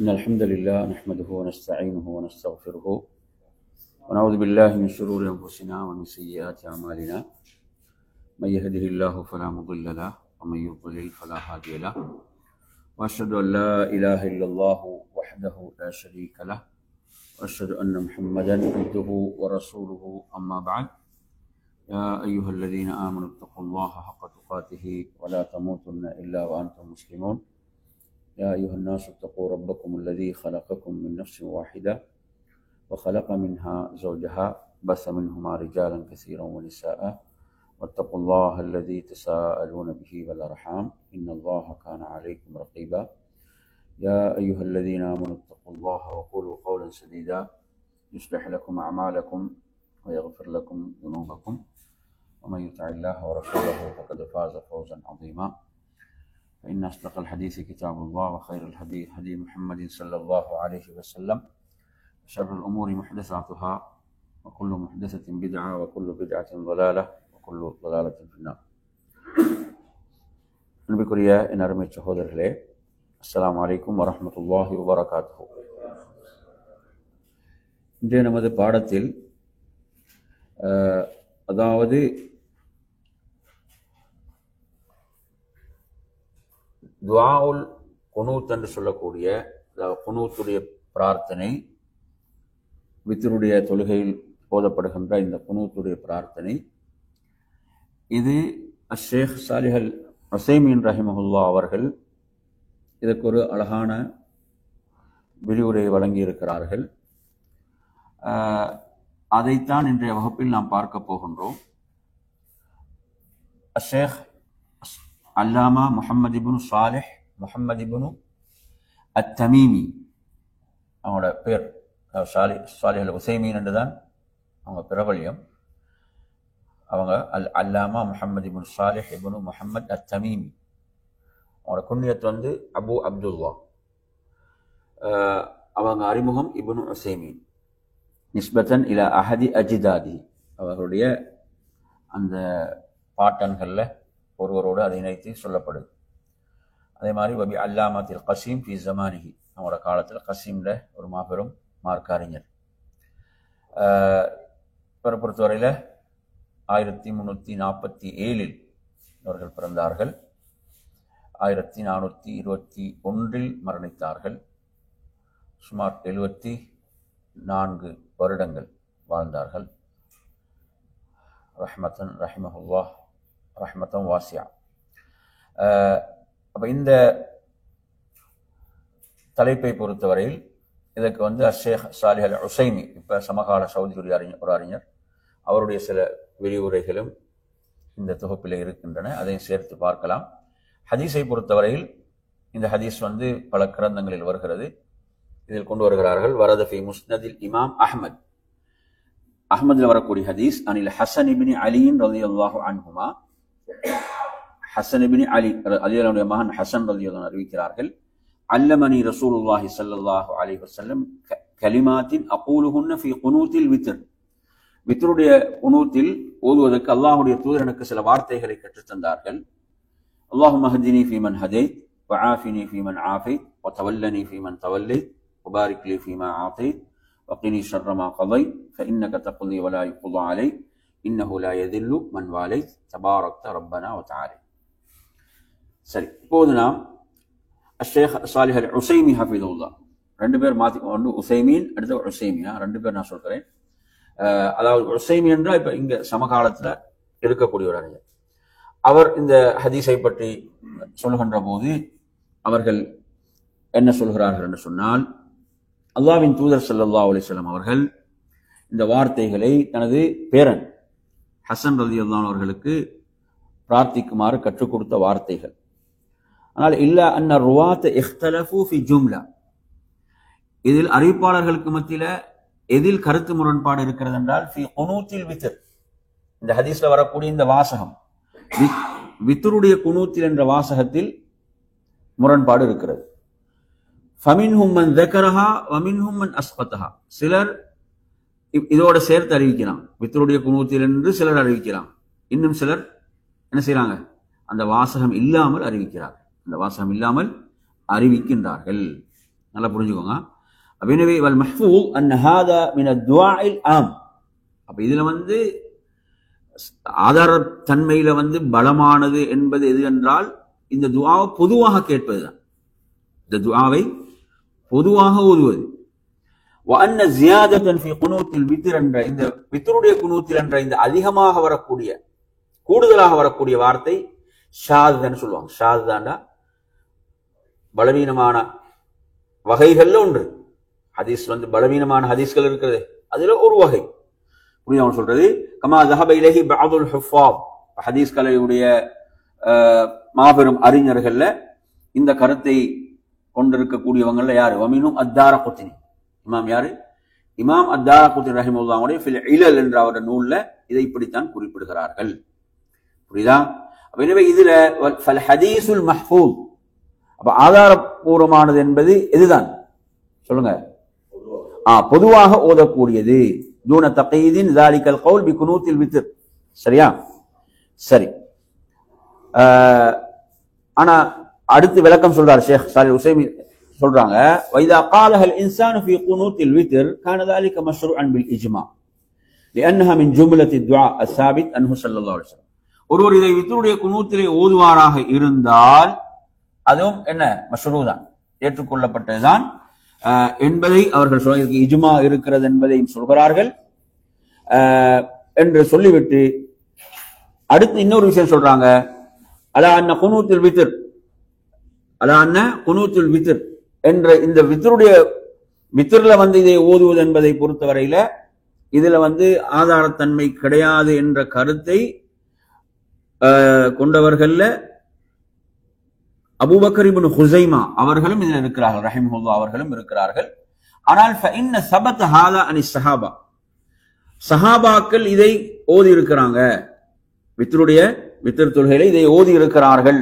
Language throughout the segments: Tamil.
إن الحمد لله نحمده ونستعينه ونستغفره ونعوذ بالله من شرور أنفسنا ومن سيئات أعمالنا من يهده الله فلا مضل له ومن يضلل فلا هادي له وأشهد أن لا إله إلا الله وحده لا شريك له وأشهد أن محمدا عبده ورسوله أما بعد يا أيها الذين آمنوا اتقوا الله حق تقاته ولا تموتن إلا وأنتم مسلمون يا أيها الناس اتقوا ربكم الذي خلقكم من نفس واحدة وخلق منها زوجها بث منهما رجالا كثيرا ونساء واتقوا الله الذي تساءلون به والأرحام إن الله كان عليكم رقيبا يا أيها الذين آمنوا اتقوا الله وقولوا قولا سديدا يصلح لكم أعمالكم ويغفر لكم ذنوبكم ومن يطع الله ورسوله فقد فاز فوزا عظيما فإن أصدق الحديث كتاب الله وخير الهدي هدي محمد صلى الله عليه وسلم وشر الأمور محدثاتها وكل محدثة بدعة وكل بدعة ضلالة وكل ضلالة في النار. அன்பிற்குரிய என் அருமை சகோதரர்களே, அஸ்ஸலாமு அலைக்கும் வரஹ்மத்துல்லாஹி வபரகாத்துஹு. இன்றைய நமது பாடத்தில் அதாவது துஆஉல் குனூத் என்று சொல்லக்கூடிய குனூத்துடைய பிரார்த்தனை, வித்ருடைய தொழுகையில் ஓதப்படுகின்ற இந்த குனூத்துடைய பிரார்த்தனை, இது ஷேக் சாலிஹ் அல் உஸைமீன் ரஹிமஹுல்லா அவர்கள் இதற்கு ஒரு அழகான விரிவுரை வழங்கியிருக்கிறார்கள். அதைத்தான் இன்றைய வகுப்பில் நாம் பார்க்க போகின்றோம். ஷேக் அல்லாமா முஹம்மது இப்னு சாலிஹ் முஹம்மது இப்னு அத்தமீமி, அவங்களோட பேர் சாலிஹ் அல் உஸைமீன் என்று தான் அவங்க பிரபல்யம். அவங்க அல்லாமா முஹம்மது இப்னு சாலிஹ் இப்னு முஹம்மது அத்தமீமி. அவங்களோட குன்னியத் வந்து அபு அப்துல்லா. அவங்க அறிமுகம் இப்னு உஸைமீன் நிஸ்பத்தன் இலா அஹதி அஜிதாதி, அவர்களுடைய அந்த பாட்டன்களில் ஒருவரோடு அதை இணைத்து சொல்லப்படுது. அதே மாதிரி வபி அல்லாமத்தில் கசீம் ஃபி ஜமானிஹி, அவங்களோட காலத்தில் கசீமில் ஒரு மாபெரும் மார்க்க அறிஞர். இவரை பொறுத்தவரையில் 1347 இவர்கள் பிறந்தார்கள். 1421 மரணித்தார்கள். சுமார் 74 வருடங்கள் வாழ்ந்தார்கள். ரஹ்மத்துல்லாஹ் ரஹ்மத்தன் வாசியா. அப்போ இந்த தலைப்பை பொறுத்தவரையில் இதற்கு வந்து ஷேக் சாலிஹ் அல் உஸைமி, இப்போ சமகால சவுதியுடைய ஒரு அறிஞர், அவருடைய சில விரிவுரைகளும் இந்த தொகுப்பில் இருக்கின்றன. அதையும் சேர்த்து பார்க்கலாம். ஹதீஸை பொறுத்தவரையில் இந்த ஹதீஸ் வந்து பல கிரந்தங்களில் வருகிறது. இதில் கொண்டு வருகிறார்கள் வரதஃபி முஸ்னதில் இமாம் அஹ்மத், அஹ்மதில் வரக்கூடிய ஹதீஸ் அனில் ஹசன் இப்னு அலியின் ரலியல்லாஹு அன்ஹுமா, ஹசன் இப்னு அலி அலியுடைய மகன் ஹசன் ரலியல்லாஹு அறிவிக்கிறார்கள், அல்லமனி ரசூலுல்லாஹி ஸல்லல்லாஹு அலைஹி வஸல்லம் கலிமாத்தின் அகூலுஹுன்ன ஃபீ குனூத்தில் வித்ர், வித்ருடைய குனூத்தில் ஓதுவதற்கு அல்லாஹ்வுடைய தூதர் எனக்கு சில வார்த்தைகளை கற்றுத் தந்தார்கள். அல்லாஹும்ம ஹதினி ஃபீமன் ஹதைத் வஆஃபினி ஃபீமன் ஆஃபைத் வதவல்லனி ஃபீமன் தவல்லைத் வபாரிக் லி ஃபீமா ஆதைத் வகினி ஷர்ர மா கதைத் ஃபஇன்னக தக்தி வலா யுக்தா அலைக் இன்னஹு லா யதில்லு மன் வாலைத் தபாரக்த ரப்பனா வ தஆலா. சரி, இப்போது நாம் ஷேக் சாலிஹ் அல் உஸைமி ஹஃபிதுல்லாஹ், ரெண்டு பேர் மாற்றி, ஒன்று உஸைமீன், அடுத்து உஸைமியா, ரெண்டு பேர் நான் சொல்கிறேன். அதாவது உஸைமி என்றால் இப்போ இங்கே சமகாலத்தில் இருக்கக்கூடிய ஒரு அறிஞர். அவர் இந்த ஹதீஸை பற்றி சொல்கின்ற போது அவர்கள் என்ன சொல்கிறார்கள் என்று சொன்னால், அல்லாஹ்வின் தூதர் ஸல்லல்லாஹு அலைஹி வஸல்லம் அவர்கள் இந்த வார்த்தைகளை தனது பேரன் ஹசன் ரலியல்லாஹு அன்ஹு அவர்களுக்கு பிரார்த்திக்குமாறு கற்றுக் கொடுத்த வார்த்தைகள். ஆனால் இல்லா அன்ன ருவாத் இஹ்தலஃபு ஃபி ஜும்லா, இதில் அறிவிப்பாளர்களுக்கு மத்தியில் எதில் கருத்து முரண்பாடு இருக்கிறது என்றால் ஃபி குனூத்தில் வித்ர், இந்த ஹதீஸ்ல வரக்கூடிய இந்த வாசகம் வித்ருடைய குனூத்தில் என்ற வாசகத்தில் முரண்பாடு இருக்கிறது. ஃபமின்ஹும் மன் ذكرها ومنهم من اسقطها, சிலர் இதோட சேர்த்து அறிவிக்கலாம், வித்ருடைய குனூத்தில் என்று சிலர் அறிவிக்கலாம். இன்னும் சிலர் என்ன செய்யறாங்க, அந்த வாசகம் இல்லாமல் அறிவிக்கிறார்கள், அந்த வாசகம் இல்லாமல் அறிவிக்கின்றார்கள். நல்லா புரிஞ்சுக்கோங்க. எனவே வல் மஹ்ஃபூஸ் அன் ஹாதா மின் அத்-துஆஇல் ஆம். அப்ப இதுல ஆதாரத்தன்மையில பலமானது என்பது எது என்றால் இந்த துஆவை பொதுவாக கேட்பதுதான். இந்த துஆவை பொதுவாக ஓதுவது. وأن زيادة في قنوت الوتر என்ற இந்த வித்ருடைய குனூத்தில் என்ற இந்த அதிகமாக வரக்கூடிய கூடுதலாக வரக்கூடிய வார்த்தை ஷாத்ன்னு சொல்லுவாங்க. ஷாத்தாண்டா பலவீனமான வகைகள்ல ஒன்று. ஹதீஸ் பலவீனமான ஹதீஸ்கள் இருக்கிறது, அதுல ஒரு வகை. புரியுது அவன் சொல்றது. கமா ذهب إليه بعض الحفاظ, ஹதீஸ் கலையுடைய மாபெரும் அறிஞர்கள்ல இந்த கருத்தை கொண்டிருக்கக்கூடியவங்கள்ல யாரு? வமினும் அத்தாரகுத்னி, இமாம் யாரு? இமாம் அத்தாரகுத்னி ரஹிமஹுல்லாஹுடைய ஃபில் இலல் என்ற அவருடைய நூல்ல இதை இப்படித்தான் குறிப்பிடுகிறார்கள். புரியுதா? எனவே இதுல ஃபல் ஹதீஸுல் மஹ்ஃபூஸ், அப்ப ஆதாரபூர்வமானது என்பது எதுதான் சொல்லுங்க? பொதுவாக ஓதக்கூடியது. தூன தகீதின் ذلك القول بقنوت الوتر. சரியா? சரி. ஆனா அடுத்து விளக்கம் சொல்றார் ஷேக் சாலிஹ் உஸைமீன் சொல்றாங்க, வைதா قالها الانسان في قنوت الوتر كان ذلك مشروعا بالاجماع لانها من جمله الدعاء الثابت عنه صلى الله عليه وسلم. ஒருவர் இதை வித்ருடைய குனூத்திலே ஓதுவாராக இருந்தால் அதுவும் என்ன மஷ்ரூ தான், ஏற்றுக்கொள்ளப்பட்டதுதான் என்பதை அவர்கள் சொல்ல இஜ்மா இருக்கிறது என்பதையும் சொல்கிறார்கள் என்று சொல்லிவிட்டு அடுத்து இன்னொரு விஷயம் சொல்றாங்க. அலா அன்ன குனூத்துல் வித்ர், அலா அன்ன குனூத்துல் வித்ர் என்ற இந்த வித்ருடைய வித்ர்ல இதை ஓதுவது என்பதை பொறுத்தவரையில இதுல ஆதாரத்தன்மை கிடையாது என்ற கருத்தை கொண்டவர்கள்ல அபூபக்கர் இப்னு ஹுஸைமா அவர்களும் இதில் இருக்கிறார்கள், ரஹிமஹுல்லாஹ் அவர்களும் இருக்கிறார்கள். ஆனால் ஃபஇன்ன ஸபத ஹாதா அனி ஸஹாபா, சஹாபாக்கள் இதை ஓதி இருக்கிறாங்க, வித்ருடைய வித்ர் தொழுகையில இதை ஓதி இருக்கிறார்கள்.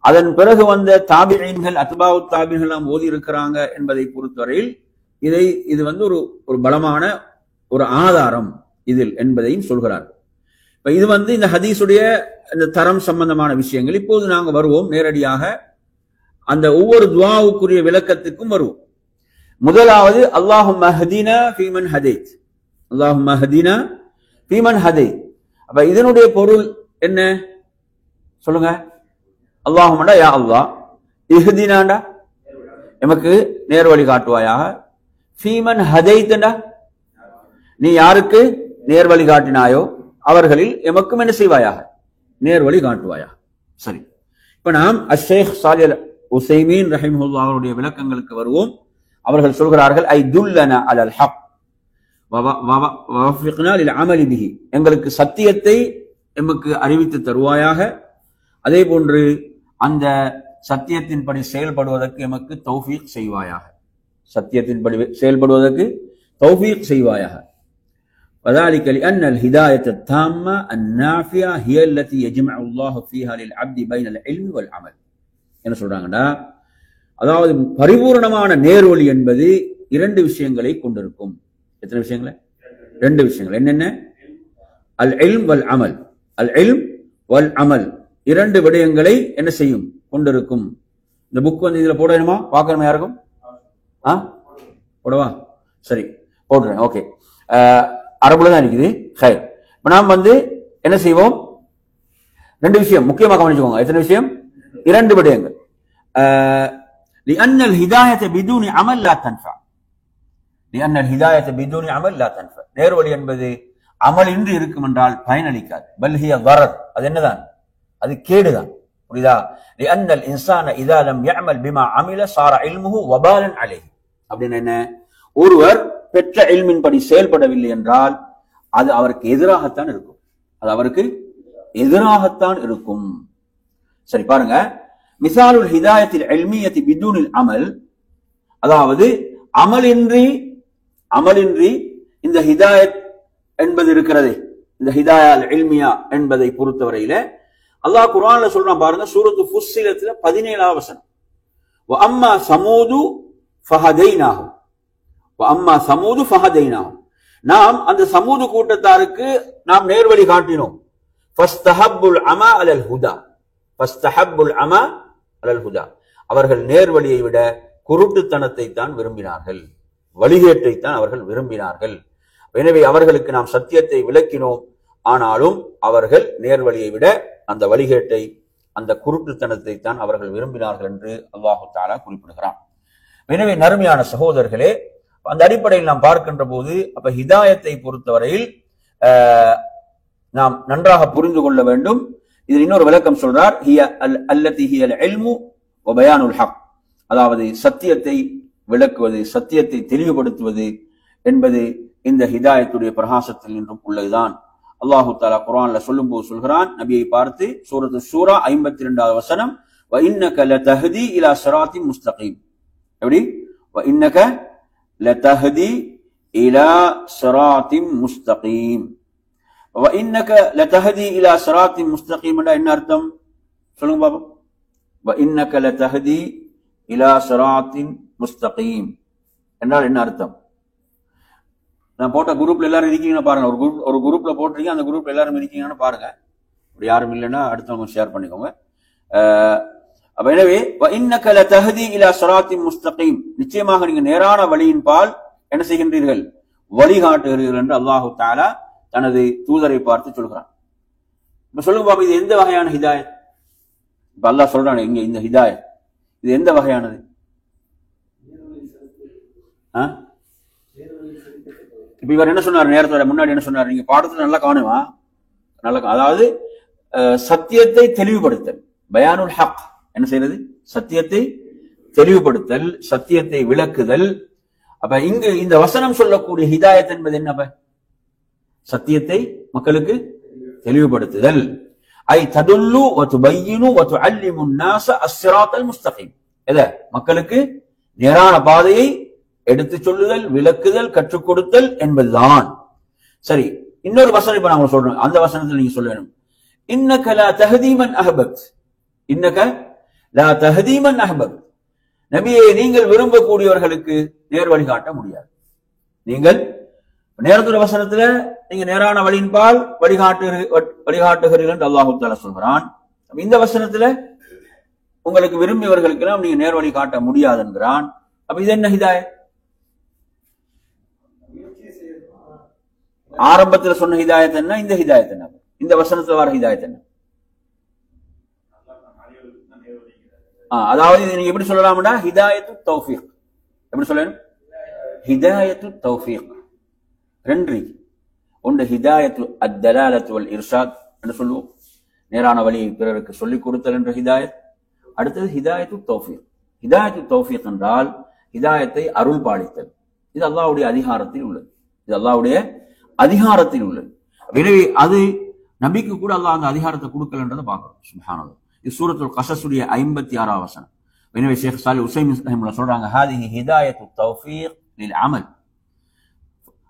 அதன் பிறகு வந்த தாபிஈன்கள் அத்பாஉ தாபிஈன்கள் ஓதி இருக்கிறாங்க என்பதை பொறுத்தவரையில் இது ஒரு பலமான ஒரு ஆதாரம் இதில் என்பதையும் சொல்கிறார்கள். இது இந்த ஹதீஸுடைய இந்த தரம் சம்பந்தமான விஷயங்கள். இப்போது நாங்கள் வருவோம் நேரடியாக அந்த ஒவ்வொரு துஆவுக்குரிய விளக்கத்துக்கும் வருவோம். முதலாவது அல்லாஹும்ம ஹதீனா ஃபீமன் ஹதைத், அல்லாஹும்ம ஹதீனா ஃபீமன் ஹதைத். அப்ப இதனுடைய பொருள் என்ன சொல்லுங்க? அல்லாஹும்மடா யா அல்லாஹ், இஹ்தினாண்டா எமக்கு நேர்வழி காட்டுவாயாக, ஃபீமன் ஹதைத்டா நீ யாருக்கு நேர்வழி காட்டினாயோ அவர்களில் எமக்கும் என்ன செய்வாயாக? நேர்வழி காட்டுவாயாக. சரி, இப்ப நாம் அஷேக் சாலிஹ் உஸைமீன் ரஹிமஹுல்லாஹ் அவருடைய விளக்கங்களுக்கு வருவோம். அவர்கள் சொல்கிறார்கள், ஐ துல்லனா அலல் ஹக் வஃபிக்னா லில் அமலி பிஹி, எங்களுக்கு சத்தியத்தை எமக்கு அறிவித்து தருவாயாக, அதே போன்று அந்த சத்தியத்தின்படி செயல்படுவதற்கு எமக்கு தௌஃபீக் செய்வாயாக, சத்தியத்தின்படி செயல்படுவதற்கு தௌஃபீக் செய்வாயாக. وذلك لأن الهداية التامة النافعة هي التي يجمع الله فيها للعبد بين العلم والعمل. என்ன சொல்றாங்கன்னா, அதாவது பரிபூர்ணமான நேர்வழி என்பது இரண்டு விஷயங்களை கொண்டிருக்கும். எத்தனை விஷயங்களை? ரெண்டு விஷயங்கள். என்னென்ன? அல் இல்ம் வல் அமல், அல் இல்ம் வல் அமல், இரண்டு விடயங்களை என்ன செய்யும்? கொண்டிருக்கும். இந்த புக் இதுல போடணுமா? பார்க்கணுமா யாருக்கும்? போடவா? சரி, போடுறேன். ஓகே, அரபுல தான் இருக்குது. ஹைர். இப்ப நாம் என்ன செய்வோம்? ரெண்டு விஷயம் முக்கியமாக கவனிச்சுக்கோங்க. எத்தனை விஷயம்? இரண்டு விடயங்கள். لأن الهداية بدون عمل لا تنفع. لأن الهداية بدون عمل لا تنفع. நேர்வழி என்பது அமல் இன்றி இருக்கும் என்றால் பயனளிக்காது. பல் ஹிய ضرر, அது என்னதான்? அது கேடுதான். புரியுதா? لأن الإنسان إذا لم يعمل بما عمل صار علمه وبالا عليه. அப்படின்னா என்ன? ஒருவர் பெற்ற இல்மின் படி செயல்படவில்லை என்றால் அது அவருக்கு எதிராகத்தான் இருக்கும், அது அவருக்கு எதிராகத்தான் இருக்கும். சரி பாருங்க, மிசாலுல் ஹிதாயத்தில் இல்மியத்தி பிதுனில் அமல், அதாவது அமலின்றி இந்த ஹிதாயத் என்பது இருக்கிறதே, இந்த ஹிதாயா இல்மியா என்பதை பொறுத்தவரையில அல்லாஹ் குர்ஆன்ல சொல்றான் பாருங்க, சூரத்து ஃபுஸ்ஸிலத்துல 17ஆவது வசனம், வ அம்மா சமூது ஃபஹதைனாஹு, அம்மா சமூது ஃபஹதைனாஹு, நாம் அந்த சமூது கூட்டத்தாருக்கு நாம் நேர்வழி காட்டினோம். ஃபஸ்தஹப்புல் அமா அலல் ஹுதா, ஃபஸ்தஹப்புல் அமா அலல் ஹுதா, அவர்கள் நேர்வழியை விட குருட்டுத்தனத்தை தான் விரும்பினார்கள், வழிகேட்டை தான் அவர்கள் விரும்பினார்கள். எனவே அவர்களுக்கு நாம் சத்தியத்தை விளக்கினோம். ஆனாலும் அவர்கள் நேர்வழியை விட அந்த வழிகேட்டை, அந்த குருட்டுத்தனத்தை தான் அவர்கள் விரும்பினார்கள் என்று அல்லாஹு தஆலா குறிப்பிடுகிறான். எனவே நறுமையான சகோதரர்களே, அந்த அடிப்படையில் நாம் பார்க்கின்ற போது அப்ப ஹிதாயத்தை பொறுத்தவரையில் நாம் நன்றாக புரிந்து கொள்ள வேண்டும். இதில் இன்னொரு விளக்கம் சொல்றார், அல்லதி ஹியல் இல்மு வ பயானுல் ஹக், அதாவது சத்தியத்தை விளக்குவது, சத்தியத்தை தெளிவுபடுத்துவது என்பது இந்த ஹிதாயத்துடைய பிரகாசத்தில் நின்றும் உள்ளதுதான். அல்லாஹு தஆலா குர்ஆன்ல சொல்லும்போது சொல்கிறான், நபியை பார்த்து, சூரத்து ஷூரா 52வது வசனம், வ இன்னக லதஹதி இலா ஸிராத்தின் முஸ்தகீம். எப்படி? வ இன்னக லதஹதி இலா ஸிராத்தின் முஸ்தகீம். வ இன்னக லதஹதி இலா ஸிராத்தின் முஸ்தகீம் என்றால் என்ன அர்த்தம் சொல்லுங்க பாப்போம். வ இன்னக லதஹதி இலா ஸிராத்தின் முஸ்தகீம் என்றால் என்ன அர்த்தம்? நான் போட்ட குரூப்ல எல்லாரும் இருக்கீங்கன்னு பாருங்க. ஒரு குரூப்ல போட்டிருக்கீங்க, அந்த குரூப்ல எல்லாரும் இருக்கீங்கன்னு பாருங்க. அப்படி யாரும் இல்லைன்னா அடுத்தவங்க ஷேர் பண்ணிக்கோங்க. எனவே இன்னக லதஹதி இலா ஸிராத்தின் முஸ்தகீம், நிச்சயமாக நீங்க நேரான வழியின் பால் என்ன செய்கின்றீர்கள், வழிகாட்டுகிறீர்கள் என்று அல்லாஹு தஆலா தனது தூதரை பார்த்து சொல்கிறான். இப்ப சொல்லுங்க பாப்பா, இது எந்த வகையான ஹிதாயத்? இப்ப அல்லாஹ் சொல்றானே இங்க, இந்த ஹிதாயத் இது எந்த வகையானது? இப்ப இவர் என்ன சொன்னார், நேரத்தோட முன்னாடி என்ன சொன்னார், நீங்க பாடத்துல நல்லா காணுமா, நல்லா, அதாவது சத்தியத்தை தெளிவுபடுத்தல், பயானுல் ஹக், என்ன செய்யறது, சத்தியத்தை தெளிவுபடுத்தல், சத்தியத்தை விளக்குதல். அப்ப இங்கு இந்த வசனம் சொல்லக்கூடிய ஹிதாயத் என்பது என்ன? சத்தியத்தை மக்களுக்கு தெளிவுபடுத்துதல். ஐ ததுல்லு வ துபய்யினு வ துஅல்லிமு الناس الصراط المستقيم, எத மக்களுக்கு நேரான பாதையை எடுத்து சொல்லுதல், விளக்குதல், கற்றுக் கொடுத்தல் என்பதுதான். சரி, இன்னொரு வசனம் இப்ப நாங்க சொல்றோம், அந்த வசனத்தில் நீங்க சொல்ல வேண்டும், இன்னக லா தஹ்தி மன் அஹ்பப்த், இன்னக லா தஹ்தி மன் அஹ்பப்த், நபியே நீங்கள் விரும்பக்கூடியவர்களுக்கு நேர் வழி காட்ட முடியாது. நீங்கள் நேரத்துடைய வசனத்துல நீங்க நேரான வழியின்பால் வழிகாட்டுகிறீர்கள் என்று அல்லாஹு தஆலா சொல்கிறான். இந்த வசனத்துல உங்களுக்கு விரும்பியவர்களுக்கு எல்லாம் நீங்க நேர் வழி காட்ட முடியாது என்கிறான். அப்ப இது என்ன ஹிதாயத்? ஆரம்பத்தில் சொன்ன ஹிதாயத் என்ன, இந்த ஹிதாயத் என்ன, இந்த வசனத்துல வர ஹிதாயத் என்ன? அதாவது நீங்க எப்படி சொல்லலாம்டா, ஹிதாயத்து தௌஃபீக். எப்படி சொல்லணும்? ஹிதாயத்து தௌஃபீக் ரெண்டு. ஒன்று ஹிதாயத்து அத்தலாலத்து வல் இர்ஷாத் என்று சொல்லுவோம், நேரான வழியை பிறருக்கு சொல்லிக் கொடுத்தல் என்ற ஹிதாயத். அடுத்தது ஹிதாயத்து தௌஃபீக். ஹிதாயத்து தௌஃபீக் என்றால் ஹிதாயத்தை அருள் பாலித்தல். இது அல்லாஹ்வுடைய அதிகாரத்தில் உள்ளது, இது அல்லாஹ்வுடைய அதிகாரத்தில் உள்ளது. எனவே அது நபிக்கு கூட அல்லாஹ் அந்த அதிகாரத்தை கொடுக்கலன்றதை பார்க்கிறோம். சுப்ஹானல்லாஹ். இது சூரத்துல் கஸஸுடைய 56வது வசனம். எனவே ஷேக் சாலிஹ் உஸைமீன் ரஹிமஹுல்லாஹ் சொல்றாங்க, ஹாதிஹி ஹிதாயத்து தௌஃபீக் லில் அமல்.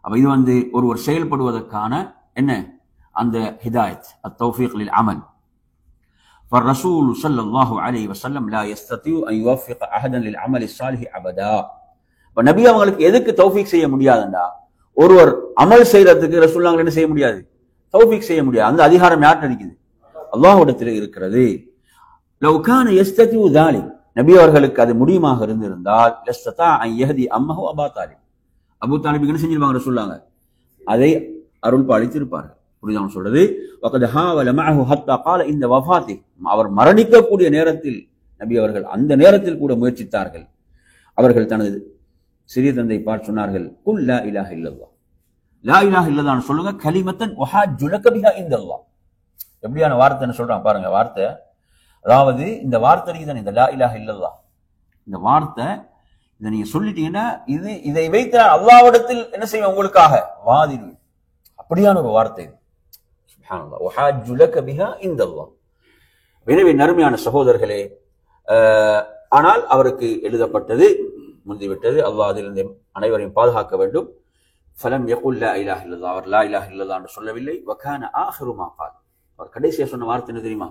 அப்ப இது ஒருவர் செயல்படுவதற்கான என்ன, அந்த ஹிதாயத் அத்தௌஃபீக் லில் அமல். فالرسول صلى الله عليه وسلم لا يستطيع ان يوفق احدا للعمل الصالح ابدا. அப்ப நபி அவங்களுக்கு எதுக்கு தௌஃபீக் செய்ய முடியாதுண்டா, ஒருவர் அமல் செய்யறதுக்கு ரசூலுல்லாஹ் என்ன செய்ய முடியாது, தௌஃபீக் செய்ய முடியாது. அந்த அதிகாரம் யார்கிட்ட இருக்குது? அல்லாஹ்விடத்தில் இருக்கிறது. லவ் கான யஸ்ததிஉ ذلك, நபி அவர்களுக்கு அது முடியுமாக இருந்திருந்தால் லஸ்ததா அன் யஹதி அம்மஹு அபா தாலிப், அபூ தாலிபுக்கு என்ன செஞ்சிருப்பாங்க ரசூலுல்லாஹ், அதை அருள் பாலித்திருப்பார்கள். புரியுதா சொல்றது? வகத் ஹாவல மஅஹு ஹத்தா قال இந்த வஃபாத்தி, அவர் மரணிக்கக்கூடிய நேரத்தில் நபி அவர்கள் அந்த நேரத்தில் கூட முயற்சித்தார்கள். அவர்கள் தனது சிறிய தந்தை பார்த்து சொன்னார்கள், குல் லா இலாஹ இல்லல்லாஹ், லா இலாஹ இல்லல்லாஹ் சொல்லுங்க, கலிமத்தன் வஹாஜ்ஜு லக பிஹா இன்தல்லாஹ். எப்படியான வார்த்தைன்னு சொல்றாங்க பாருங்க வார்த்தை. அதாவது இந்த வார்த்தை தான் இந்த லா இலாஹ இல்லல்லாஹ், இந்த வார்த்தை இதை நீங்க சொல்லிட்டீங்கன்னா இதை வைத்த அல்லாஹ்விடத்தில் என்ன செய்யும் உங்களுக்காக வாதிடுவேன். அப்படியான ஒரு வார்த்தை. சுப்ஹானல்லாஹ். வஹாஜ்ஜு லக பிஹா இன்தல்லாஹ். எனவே நறுமையான சகோதரர்களே, ஆனால் அவருக்கு எழுதப்பட்டது முந்திவிட்டது. அல்லாஹ் அதிலிருந்து அனைவரையும் பாதுகாக்க வேண்டும். ஃபலம் யகுல் லா இலாஹ இல்லல்லாஹ், அவர் லா இலாஹ இல்லல்லாஹ் என்று சொல்லவில்லை. வகான ஆஹிரு மா கால், அவர் கடைசியா சொன்ன வார்த்தை என்ன தெரியுமா?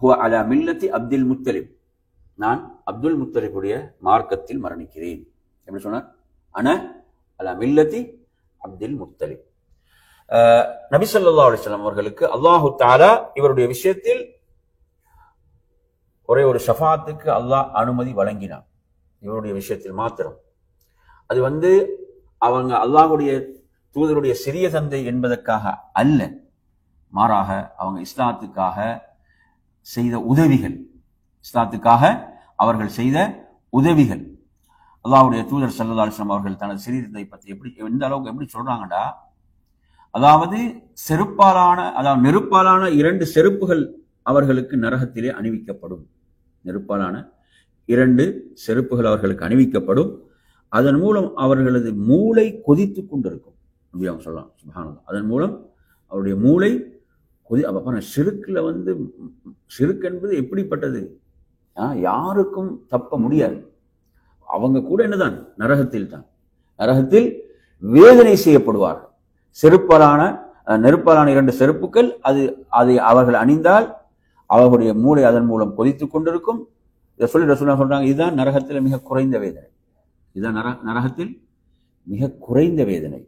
ஹுவ அலா மில்லத்தி அப்துல் முத்தலிப், நான் அப்துல் முத்தலிபுடைய மார்க்கத்தில் மரணிக்கிறேன். எப்படி சொன்னார்? அன அலா மில்லத்தி அப்துல் முத்தலிப். நபி ஸல்லல்லாஹு அலைஹி வஸல்லம் அவர்களுக்கு அல்லாஹு தஆலா இவருடைய விஷயத்தில் ஒரே ஒரு ஷஃபாத்துக்கு அல்லாஹ் அனுமதி வழங்கினான், இவருடைய விஷயத்தில் மாத்திரம். அது அவங்க அல்லாஹுடைய தூதருடைய சிறிய தந்தை என்பதற்காக அல்ல, மாறாக அவங்க இஸ்லாத்துக்காக செய்த உதவிகள், இஸ்லாத்துக்காக அவர்கள் செய்த உதவிகள். அல்லாஹ்வுடைய தூதர் ஸல்லல்லாஹு அலைஹி வஸல்லம் அவர்கள் தனது சிறியதை பற்றி எந்த அளவுக்கு எப்படி சொல்றாங்கடா, அதாவது நெருப்பாலான 2 செருப்புகள் அவர்களுக்கு நரகத்திலே அணிவிக்கப்படும். நெருப்பாலான 2 செருப்புகள் அவர்களுக்கு அணிவிக்கப்படும். அதன் மூலம் அவர்களது மூளை கொதித்துக் கொண்டிருக்கும். அப்படி அவங்க சொல்லலாம். சுப்ஹானல்லாஹ். அதன் மூலம் அவருடைய மூளை அப்ப ஷிர்க்ல ஷிர்க் என்பது எப்படிப்பட்டது, யாருக்கும் தப்ப முடியாது. அவங்க கூட என்னதான் நரகத்தில் தான், நரகத்தில் வேதனை செய்யப்படுவார்கள். நெருப்பாலான 2 செருப்புகள் அதை அவர்கள் அணிந்தால் அவர்களுடைய மூளை அதன் மூலம் கொதித்துக் கொண்டிருக்கும். இதை சொல்லி ரசூலுல்லாஹ் சொல்றாங்க, இதுதான் நரகத்தில் மிக குறைந்த வேதனை, இதுதான் நரகத்தில் மிக குறைந்த வேதனை.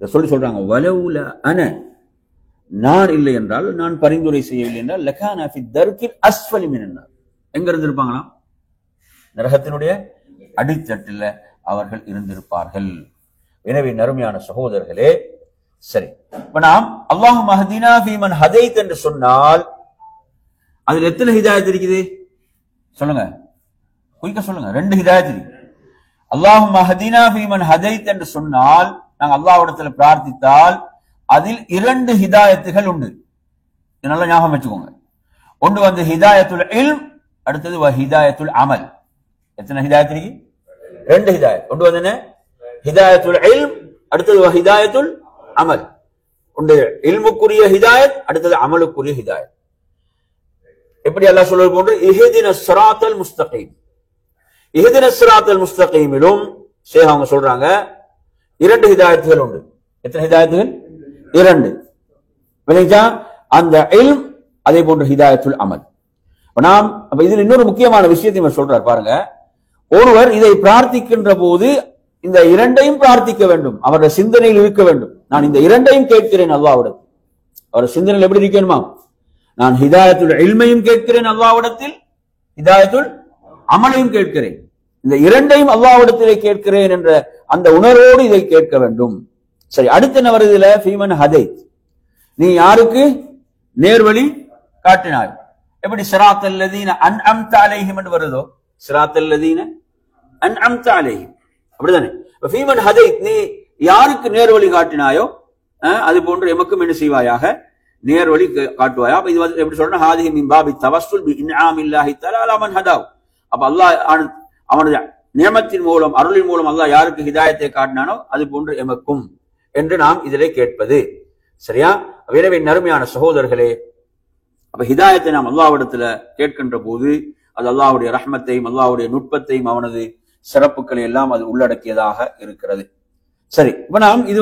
இதை சொல்றாங்க, வலவுல அன, நான் இல்லை என்றால், நான் பரிந்துரை செய்யவில்லை என்றால், லகானா ஃபி தர்கில் அஸ்ஃபலி மினன் நார், எங்க இருந்திருப்பாங்களாம், நரகத்தினுடைய அடித்தட்டில் அவர்கள் இருந்திருப்பார்கள். எனவே நறுமையான சகோதரர்களே, சரி, இப்ப நாம் அல்லாஹும்ம ஹதினா ஃபீமன் ஹதைத் என்று சொன்னால் அதில் எத்தனை ஹிதாயத் இருக்குது சொல்லுங்க, குயிக்க சொல்லுங்க. 2 ஹிதாயத் இருக்கு. அல்லாஹும்ம ஹதினா ஃபீமன் ஹதைத் என்று சொன்னால், நாங்கள் அல்லாஹ்விடத்தில் பிரார்த்தித்தால் அதில் 2 ஹிதாயத்துகள் உண்டு. நல்லா ஞாபகம் வச்சுக்கோங்க. ஒன்று ஹிதாயத்துல் இல்ம், அடுத்தது ஹிதாயத்துல் அமல். எத்தனை ஹிதாயத் இருக்கு? 2 ஹிதாயத். ஒன்று என்ன? ஹிதாயத்துல் இல்ம், அடுத்தது ஹிதாயத்துல் அமல். ஒன்று இல்முக்குரிய ஹிதாயத், அடுத்தது அமலுக்குரிய ஹிதாயத். எப்படி அல்லாஹ் சொல்வது போன்று இஹ்தினஸ் ஸிராத்தல் முஸ்தகீம், இஹ்தினஸ் ஸிராத்தல் முஸ்தகீமிலும் ஷேக் அவங்க சொல்றாங்க 2 ஹிதாயத்துகள் உண்டு. எத்தனை ஹிதாயத்துகள்? 2. விளைஞ்சா அந்த இல்ம், அதே போன்ற ஹிதாயத்துல் அமல். நாம் இதில் இன்னொரு முக்கியமான விஷயத்தை சொல்றார் பாருங்க. ஒருவர் இதை பிரார்த்திக்கின்ற போது இந்த 2ஐயும் பிரார்த்திக்க வேண்டும், அவருடைய சிந்தனையில் இருக்க வேண்டும். நான் இந்த 2ஐயும் கேட்கிறேன் அல்லாஹ்விடத்தில். அவருடைய சிந்தனையில் எப்படி இருக்கணுமா, நான் ஹிதாயத்துல் இல்மையும் கேட்கிறேன் அல்லாஹ்விடத்தில், ஹிதாயத்துல் அமலையும் கேட்கிறேன். இந்த 2ஐயும் அல்லாஹ்விடத்திலே கேட்கிறேன் என்ற அந்த உணர்வோடு இதை கேட்க வேண்டும். சரி, அடுத்து என்ன வருது இதுல? ஃபீமன் ஹதைத், நீ யாருக்கு நேர்வழி காட்டினாய். எப்படி ஸிராத்தல் லதீன அன்அம்த அலைஹிம் என்று வருதோ, ஸிராத்தல் லதீன அன்அம்த அலைஹிம், அப்படிதானே? ஃபீமன் ஹதைத், நீ யாருக்கு நேர்வழி காட்டினாயோ அது போன்று எமக்கும் என்ன செய்வாயாக, நேர்வழி காட்டுவாயா. அப்ப இது எப்படி சொல்றேன், ஹாதிஹி மின் பாபி தவஸ்ஸுல் பி இன்ஆமில்லாஹி தஆலா அலா மன் ஹதாவ். அப்ப அல்லாஹ் அவனுடைய நியமத்தின் மூலம், அருளின் மூலம் அல்லாஹ் யாருக்கு ஹிதாயத்தை காட்டினானோ அது போன்று எமக்கும் என்று நாம் இதிலே கேட்பது. சரியா? எனவே நறுமையான சகோதரர்களே, அப்ப ஹிதாயத்தை நாம் அல்லாஹ்விடத்துல கேட்கின்ற போது அது அல்லாஹ்வுடைய ரஹ்மத்தையும் அல்லாஹ்வுடைய நுட்பத்தையும் அவனது சிறப்புகளை எல்லாம் அது உள்ளடக்கியதாக இருக்கிறது. சரி, இப்ப நாம் இது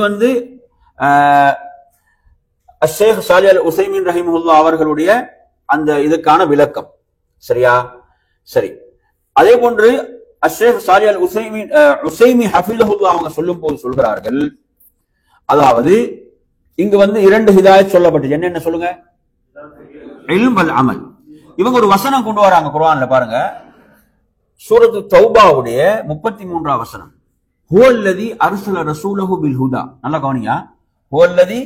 ஷேக் சாலிஹ் அல் உஸைமீன் ரஹிமஹுல்லாஹ் அவர்களுடைய அந்த இதுக்கான விளக்கம். சரியா? சரி, அதே போன்று ஷேக் சாலிஹ் அல் உஸைமி ஹஃபிஸஹுல்லாஹ் அவங்க சொல்லும் போது சொல்கிறார்கள், அதாவது இங்கு 2 ஹிதாயத் சொல்லப்பட்டு, என்னென்ன சொல்லுங்க? இல்ம் வல் அமல். இவங்க ஒரு வசனம் கொண்டு வராங்க குர்ஆன்ல பாருங்க, சூரத்து தௌபாவுடைய 33ஆம் வசனம். ஹுவல்லதி அர்ஸல ரசூலஹு பில் ஹுதா. நல்லா கவனிங்க, ஹுவல்லதி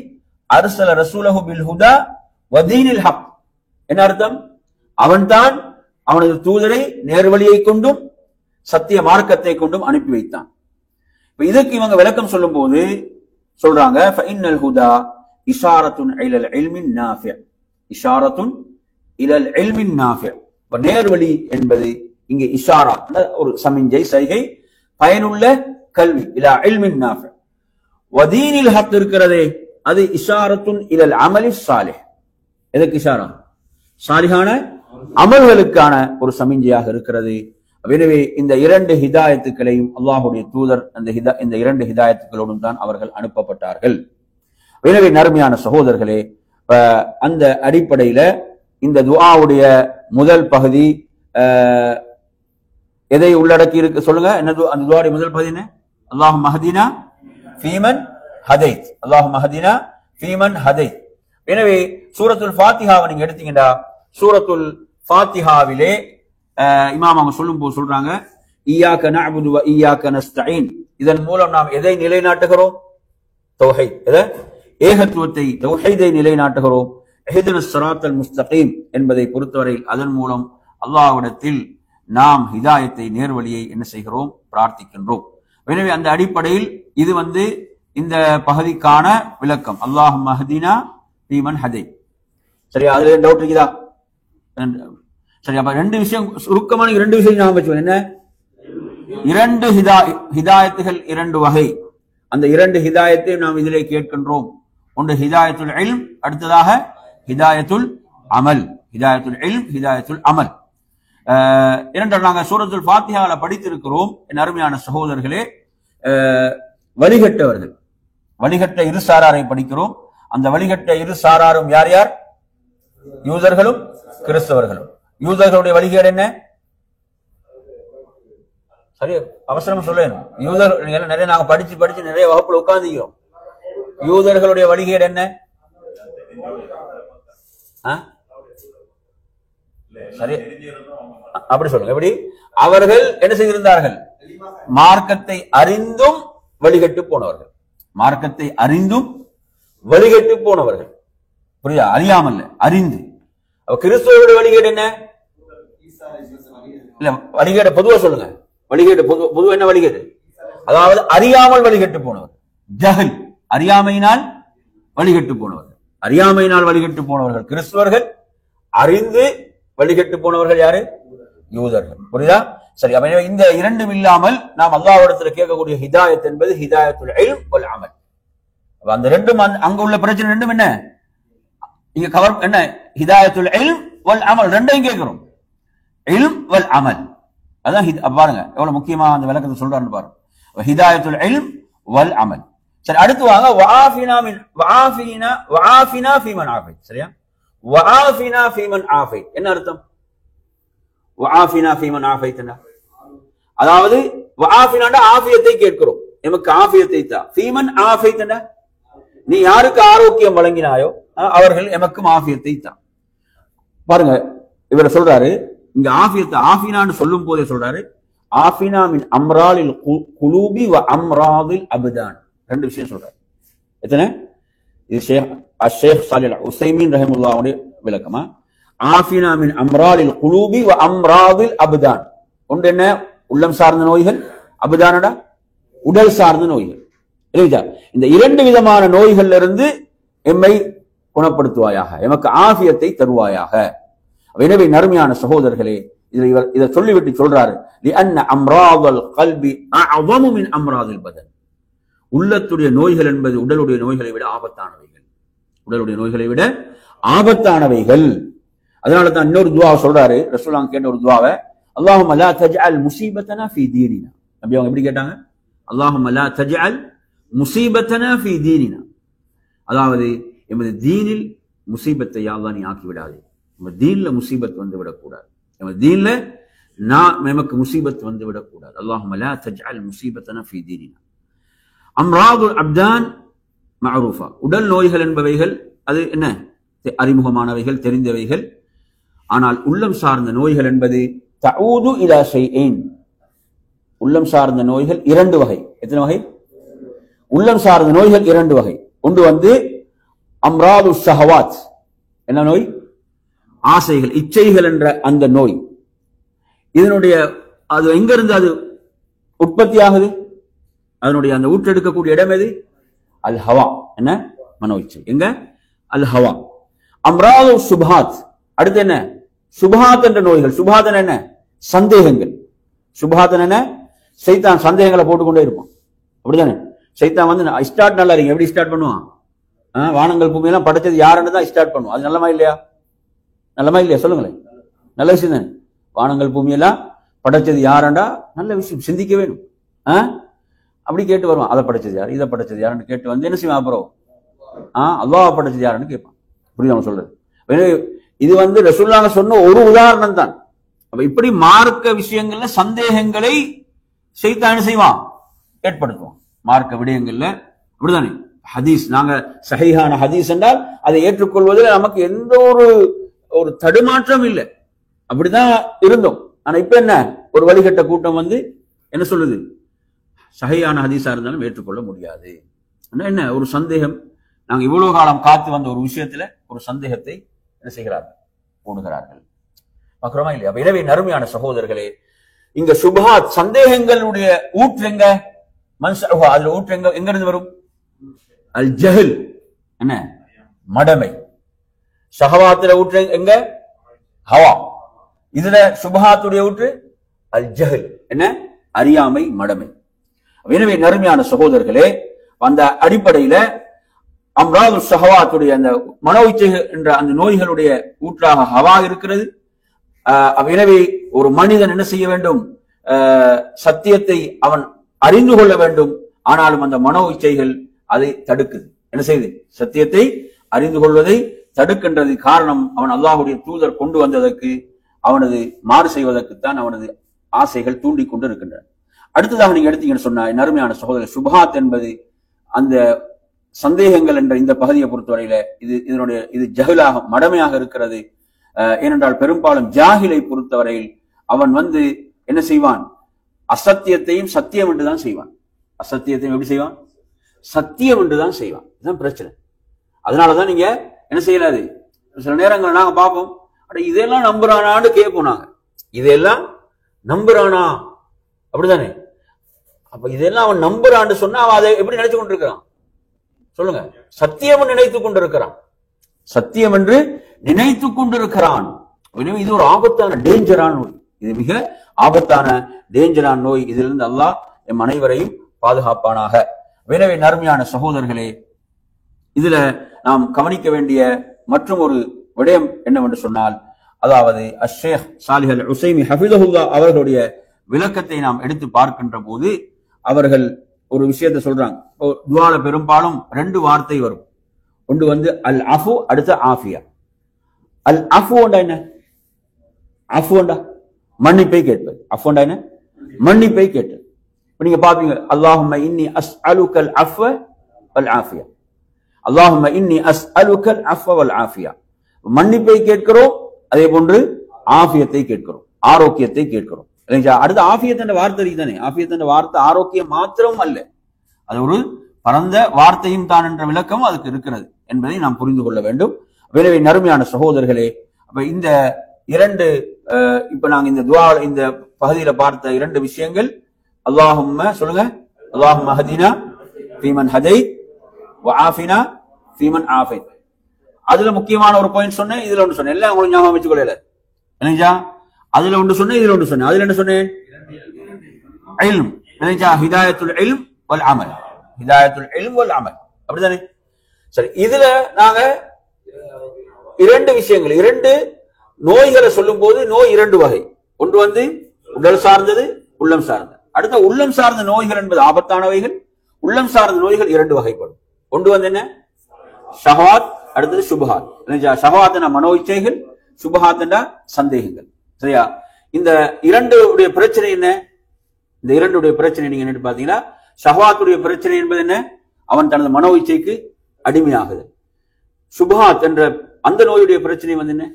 அர்ஸல ரசூலஹு பில் ஹுதா வ தீனில் ஹக். என்ன அர்த்தம்? அவன்தான் அவனது தூதரை நேர்வழியை கொண்டும் சத்திய மார்க்கத்தை கொண்டும் அனுப்பி வைத்தான். இதுக்கு இவங்க விளக்கம் சொல்லும் போது சொல்றாங்க, ஃபஇன்னல் ஹுதா இஷாரத்துன் இலல் இல்மின் நாஃபி', இஷாரத்துன் இலல் இல்மின் நாஃபி'. நேர்வழி என்பது இங்கே இஷாரா, ஒரு சமிஞ்சை, சைகை, பயனுள்ள கல்வி, இலா இல்மின் நாஃபி'. வ தீனில் ஹக் இருக்கிறதே, அது இஷாரத்துன் இலல் அமலி ஸாலிஹ். எதற்கு இஷாரா? சாலிஹான அமல்களுக்கான ஒரு சமிஞ்சையாக இருக்கிறது. எனவே இந்த 2 ஹிதாயத்துக்களையும் அல்லாஹ்வுடைய தூதர் இந்த 2 ஹிதாயத்துக்களோடும் தான் அவர்கள் அனுப்பப்பட்டார்கள். எனவே நறுமையான சகோதரர்களே, அந்த அடிப்படையில இந்த துஆவுடைய முதல் பகுதி எதை உள்ளடக்கி இருக்கு சொல்லுங்க? என்னது அந்த துஆவுடைய முதல் பகுதி? என்ன? அல்லாஹும்ம ஹதினா ஃபீமன் ஹதைத், அல்லாஹும்ம ஹதினா ஃபீமன் ஹதைத். எனவே சூரத்துல் ஃபாத்திஹாவை நீங்க எடுத்தீங்கன்னா, சூரத்துல் ஃபாத்திஹாவிலே இமாம் அவங்க சொல்லும் போது சொல்றாங்க, இய்யாக நஅபுது வ இய்யாக நஸ்தஈன். இதன் மூலம் நாம் எதை நிலைநாட்டுகிறோம்? தௌஹீத், ஏகத்துவத்தை, தௌஹீதை நிலைநாட்டுகிறோம். இஹ்தினஸ் ஸிராத்தல் முஸ்தகீம் என்பதை பொறுத்தவரையில் அதன் மூலம் அல்லாஹ்விடத்தில் நாம் ஹிதாயத்தை, நேர்வழியை என்ன செய்கிறோம்? பிரார்த்திக்கின்றோம். எனவே அந்த அடிப்படையில் இது இந்த பகுதிக்கான விளக்கம். அல்லாஹும்ம ஹ்தினா ஃபீமன் ஹதை. சரியா? அதுல டவுட் இருக்குதா? சரி, அப்ப ரெண்டு விஷயம் சுருக்கமான இரண்டு விஷயம் ஞாபகம் வச்சுக்கோங்க. என்ன? இரண்டு ஹிதாயத்துகள், இரண்டு வகை. அந்த இரண்டு ஹிதாயத்தை நாம் இதிலே கேட்கின்றோம். ஒன்று ஹிதாயத்துல் இல்ம், அடுத்ததாக ஹிதாயத்துல் அமல். ஹிதாயத்துல் இல்ம், ஹிதாயத்துல் அமல். இரண்டால் நாங்கள் சூரத்துல் ஃபாத்திஹால படித்திருக்கிறோம். என் அருமையான சகோதரர்களே, வழிகட்டவர்கள், வழிகட்ட இரு சாராரை படிக்கிறோம். அந்த வழிகட்ட இரு சாராரும் யார் யார்? யூதர்களும் கிறிஸ்தவர்களும். யூதர்களுடைய வழிகேடு என்ன? சரி, அவசரம் சொல்லணும். யூதர் நிறைய நாங்க படிச்சு படிச்சு நிறைய வகுப்புல உட்கார்ந்துக்கிறோம். யூதர்களுடைய வழிகேடு என்ன? சரி, அப்படி சொல்லுங்க. எப்படி? அவர்கள் என்ன செய்திருந்தார்கள்? மார்க்கத்தை அறிந்தும் வழிகட்டு போனவர்கள். மார்க்கத்தை அறிந்தும் வழிகட்டு போனவர்கள். புரியுதா? அறியாமல், அறிந்து. கிறிஸ்துவோட வழிகேடு என்ன? இல்ல, வழிகேடு பொதுவா சொல்லுங்க. வழிகேடு பொதுவா என்ன வழிகேடு? அதாவது அறியாமல் வழிகட்டு போனவர். ஜஹல், அறியாமையினால் வழிகட்டு போனவர்கள். அறியாமையினால் வழிகட்டு போனவர்கள் கிறிஸ்துவர்கள். அறிந்து வழிகட்டு போனவர்கள் யாரு? யூதர்கள். புரியுதா? சரி, அப்ப இந்த இரண்டும் இல்லாமல் நாம் அல்லாஹ்விடத்தில் கேட்கக்கூடிய ஹிதாயத் என்பது ஹிதாயத்துல் இல்ம் வல் அமல். அந்த ரெண்டும் அங்க உள்ள பிரச்சனை ரெண்டும் என்ன? இங்க கவர் என்ன? ஹிதாயத்துல் இல்ம் வல் அமல் ரெண்டையும் கேட்கிறோம். இல்ம் வல் அமல், அதான் பாருங்க எவ்வளவு முக்கியமா அந்த விளக்கத்தை சொல்றாருன்னு பாருங்க. ஹிதாயத்துல் இல்ம் வல் அமல். சரி, அடுத்து வாங்க. வஆஃபினா ஃபீமன் ஆஃபைத். சரியா? வஆஃபினா ஃபீமன் ஆஃபைத் என்ன அர்த்தம்? வஆஃபினா ஃபீமன் ஆஃபைத், அதாவது வஆஃபினா ஆஃபியத்தை கேட்கிறோம், எமக்கு ஆஃபியத்தை தா. ஃபீமன் ஆஃபைத், நீ யாருக்கு ஆரோக்கியம் வழங்கினாயோ அவர்கள் எமக்கும் ஆஃபியத்தை தா. பாருங்க, இவர் சொல்றாரு இங்க ஆஃபியத்தை, ஆஃபினான்னு சொல்லும் போதே சொல்றாரு, ஆஃபினா மின் அம்ராலில் குலூபி வ அம்ராதில் அப்தான். ரெண்டு விஷயம் சொல்றாரு. எத்தனை? இது ஷேக் சாலிஹ் அல் உஸைமீன் ரஹிமஹுல்லாஹ்வுடைய விளக்கமா. ஆஃபினா மின் அம்ராலில் குலூபி வ அம்ராதில் அப்தான். ஒன்று என்ன? உள்ளம் சார்ந்த நோய்கள். அப்தானடா உடல் சார்ந்த நோய்கள். இல்லையா? இந்த இரண்டு விதமான நோய்கள்ல இருந்து எம்மை குணப்படுத்துவாயாக, எமக்கு ஆஃபியத்தை தருவாயாக. எனவே நறுமையான சகோதரர்களே, இதை சொல்லிவிட்டு சொல்றாரு, லிஅன்ன அம்ராதல் கல்பி அஅஸமு மின் அம்ராதில் பதன். உள்ளத்துடைய நோய்கள் என்பது உடலுடைய நோய்களை விட ஆபத்தானவைகள். உடலுடைய நோய்களை விட ஆபத்தானவைகள். அதனால தான் இன்னொரு துவா சொல்றாரு, ரசூலுல்லாஹ் கேட்ட ஒரு துவாவை, அல்லாஹும்ம லா தஜ்அல் முஸீபத்தனா ஃபீ தீனினா. நபி அவங்க எப்படி கேட்டாங்க? அல்லாஹும்ம லா தஜ்அல் முஸீபத்தனா ஃபீ தீனினா, அதாவது எமது தீனில் முசீபத்தை யா அல்லாஹ் நீ ஆக்கி விடாதே. நம்ம தீன்ல முசீபத் வந்து விடக்கூடாது. நம்ம தீன்ல நமக்கு முசீபத் வந்து விடக்கூடாது. அல்லாஹும்ம லா தஜ்அல் முஸீபத்தனா ஃபீ தீனினா. அம்ராதுல் அப்தான் மஅரூஃபா, உடல் நோய்கள் என்பவைகள் அது என்ன? அறிமுகமானவைகள், தெரிந்தவைகள். ஆனால் உள்ளம் சார்ந்த நோய்கள் என்பது தஊது இலா ஷைஇன். உள்ளம் சார்ந்த நோய்கள் இரண்டு வகை. எத்தனை வகை? உள்ளம் சார்ந்த நோய்கள் இரண்டு வகை. ஒன்று அம்ராது ஷஹவாத், என்ன நோய்? ஆசைகள், இச்சைகள் என்ற அந்த நோய். இதனுடைய அது எங்கிருந்து அது உற்பத்தி ஆகுது? அதனுடைய அந்த ஊற்றெடுக்கக்கூடிய இடம் எது? அல் ஹவா, என்ன? மனோ இச்சை. எங்க? அல் ஹவா. அம்ராது சுபாத், அடுத்து என்ன? சுபாத் என்ற நோய்கள். சுபாத் என்ன? சந்தேகங்கள். சுபாத் என்ன? சைத்தான் சந்தேகங்களை போட்டுக்கொண்டே இருப்பான். அப்படித்தானே? சைத்தான் ஸ்டார்ட் நல்லா இருக்கு. எப்படி ஸ்டார்ட் பண்ணுவான்? வானங்கள் பூமியெல்லாம் படைச்சது யாருன்னு தான் ஸ்டார்ட் பண்ணுவோம். அது நல்லமா இல்லையா? நல்லமா இல்லையா? சொல்லுங்களேன். நல்ல விஷயம் தானே. வானங்கள் பூமியெல்லாம் படைச்சது யாருண்டா நல்ல விஷயம், சிந்திக்க வேணும். அப்படி கேட்டு வருவான், அதை படைச்சது யாரு, இதை படைச்சது யாருன்னு கேட்டு என்ன செய்வான்? அப்புறம் அல்லாஹ் படைச்சது யாருன்னு கேட்பான். புரியுது அவன் சொல்றது? இது ரசூலுல்லாஹ் சொன்ன ஒரு உதாரணம் தான். அப்ப இப்படி மார்க்க விஷயங்கள்ல சந்தேகங்களை ஷைத்தான் செய்வான், ஏற்படுத்துவான். மார்க்க விடயங்கள்ல அப்படிதானே? ஹதீஸ், நாங்க சஹீஹான ஹதீஸ் என்றால் அதை ஏற்றுக்கொள்வதில் நமக்கு எந்த ஒரு தடுமாற்றம் இல்லை. அப்படிதான் இருந்தோம். ஆனா இப்ப என்ன, ஒரு வழிகட்ட கூட்டம் வந்து என்ன சொல்லுது, சஹீஹான ஹதீஸா இருந்தாலும் ஏற்றுக்கொள்ள முடியாது. என்ன ஒரு சந்தேகம், நாங்க இவ்வளவு காலம் காத்து வந்த ஒரு விஷயத்துல ஒரு சந்தேகத்தை என்ன செய்கிறார்கள், போடுகிறார்கள். பார்க்கிறோமா இல்லையா? எனவே நறுமையான சகோதரர்களே, இங்க சுபஹாத் சந்தேகங்களுடைய ஊற்று எங்க, மன்சஹா அதுல ஊற்று எங்க, எங்க இருந்து வரும்? அல் ஜஹல், என்ன மடமை. ஷஹவாத்துல ஊற்று எங்க? ஹவா. இதுல சுபஹாத்துடைய ஊற்று அல் ஜஹல், என்ன அறியாமை, மடமை. எனவே நறுமையான சகோதரர்களே, அந்த அடிப்படையில அம்ராது ஷஹவாத்துடைய அந்த மனோ இச்சை என்ற அந்த நோய்களுடைய ஊற்றாக ஹவா இருக்கிறது. எனவே ஒரு மனிதன் என்ன செய்ய வேண்டும், சத்தியத்தை அவன் அறிந்து கொள்ள வேண்டும். ஆனாலும் அந்த மனோ இச்சைகள் அதை தடுக்குது. என்ன செய்யுது, சத்தியத்தை அறிந்து கொள்வதை தடுக்கின்றது. காரணம், அவன் அல்லாஹ்வுடைய தூதர் கொண்டு வந்ததற்கு அவனது மாறு செய்வதற்குத்தான் அவனது ஆசைகள் தூண்டி கொண்டு இருக்கின்றன. அடுத்ததாக நீங்க எடுத்தீங்கன்னு சொன்னா நறுமையான சகோதரர், சுபஹாத் என்பது அந்த சந்தேகங்கள் என்ற இந்த பகுதியை பொறுத்தவரையில இது ஜஹலாக, மடமையாக இருக்கிறது. ஏனென்றால் பெரும்பாலும் ஜாஹிலை பொறுத்தவரையில் அவன் வந்து என்ன செய்வான், அசத்தியத்தையும் சத்தியம் என்றுதான் செய்வான். அசத்தியத்தையும் எப்படி செய்வான், சத்தியம் என்றுதான் செய்வான். இதுதான் பிரச்சனை. அதனாலதான் நீங்க என்ன செய்யலாது, சில நேரங்கள் நாங்க பார்ப்போம், இதெல்லாம் நம்புறானான்னு கேட்போம் நாங்க, இதெல்லாம் நம்புறானா, அப்படிதானே? அப்ப இதெல்லாம் அவன் நம்புறான்னு சொன்னா அவன் அதை எப்படி நினைச்சு கொண்டிருக்கிறான் சொல்லுங்க? சத்தியம் நினைத்துக் கொண்டிருக்கிறான், சத்தியம் என்று நினைத்துக் கொண்டிருக்கிறான். இது ஒரு ஆபத்தான டேஞ்சரான நோய், இது மிக ஆபத்தான டேஞ்சரான நோய். இதிலிருந்து அல்லாஹ் எம் அனைவரையும் பாதுகாப்பானாக. எனவே நறுமையான சகோதரர்களே, இதுல நாம் கவனிக்க வேண்டிய மற்றும் ஒரு விடயம் என்னவென்று சொன்னால், அதாவது அஷேக் சாலிஹ் அல் உசைமி ஹஃபிதஹுல்லாஹ் அவர்களுடைய விளக்கத்தை நாம் எடுத்து பார்க்கின்ற போது அவர்கள் ஒரு விஷயத்தை சொல்றாங்க. துஆல பெரும்பாலும் 2 வார்த்தை வரும். ஒன்று வந்து அல் அஃபு, அடுத்த ஆஃபியா. அல் அஃபு என்ன, அஃபு மன்னிப்பை கேட்பது. அஃபு என்ன, மன்னிப்பை கேட்டது. நீங்க பாப்பீங்க, அல்லாஹும்ம இன்னி அஸ்அலுக்கல் அஃவ வல் ஆஃபியா, அல்லாஹும்ம இன்னி அஸ்அலுக்கல் அஃவ வல் ஆஃபியா. மன்னிப்பை கேட்கிறோம், அதே போன்று ஆஃபியத்தை கேட்கிறோம், ஆரோக்கியத்தை கேட்கிறோம். அடுத்த ஆஃபியத் என்ற வார்த்தை தானே, ஆஃபியத் என்ற வார்த்தை ஆரோக்கியம் மாத்திரம் அல்ல, அது ஒரு பரந்த வார்த்தையும் தான் என்ற விளக்கம் அதுக்கு இருக்கிறது என்பதை நாம் புரிந்து கொள்ள வேண்டும். எனவே நறுமையான சகோதரர்களே, அப்ப இந்த 2 இப்ப நாங்க இந்த துஆ இந்த பகுதியில பார்த்த 2 விஷயங்கள், அல்லாஹும்ம சொல்லுங்க, அல்லாஹும்ம ஹதினா ஃபீமன் ஹதைத் வ ஆஃபினா ஃபீமன் ஆஃபைத். அதுல முக்கியமான ஒரு பாயிண்ட் சொன்னேன், இதுல ஒன்று சொன்னேன், எல்லாம் உங்களுக்கு ஞாபகம் வச்சுக்கொள்ளல இல்லைங்களா? அதுல ஒன்று சொன்னேன், இதுல ஒன்று சொன்னேன். அதுல என்ன சொன்னேன், இல்ம் இல்லைங்களா, ஹிதாயத்துல் இல்ம் வல் அமல், ஹிதாயத்துல் இல்ம் வல் அமல், அப்படிதானே? சரி, இதுல நாங்க 2 விஷயங்கள், 2 நோய்களை சொல்லும் போது நோய் 2 வகை. ஒன்று வந்து உடல் சார்ந்தது, உள்ளம் சார்ந்தது. அடுத்த உள்ளம் சார்ந்த நோய்கள் என்பது ஆபத்தானவைகள், உள்ளம் சார்ந்த நோய்கள் 2 வகைப்படும். ஒன்று வந்து என்ன, ஷஹவாத், அடுத்தது சுபஹாத். ஷஹவாத் மனோ இச்சைகள், சுபஹாத் சந்தேகங்கள். சரியா? இந்த 2 பிரச்சனை என்ன, இந்த 2 பிரச்சனை நீங்க என்ன பாத்தீங்கன்னா, ஷஹவாத்துடைய பிரச்சனை என்பது என்ன, அவன் தனது மனோ இச்சைக்கு அடிமையாகுது. சுபஹாத் என்ற அந்த நோயுடைய பிரச்சனை வந்து என்ன,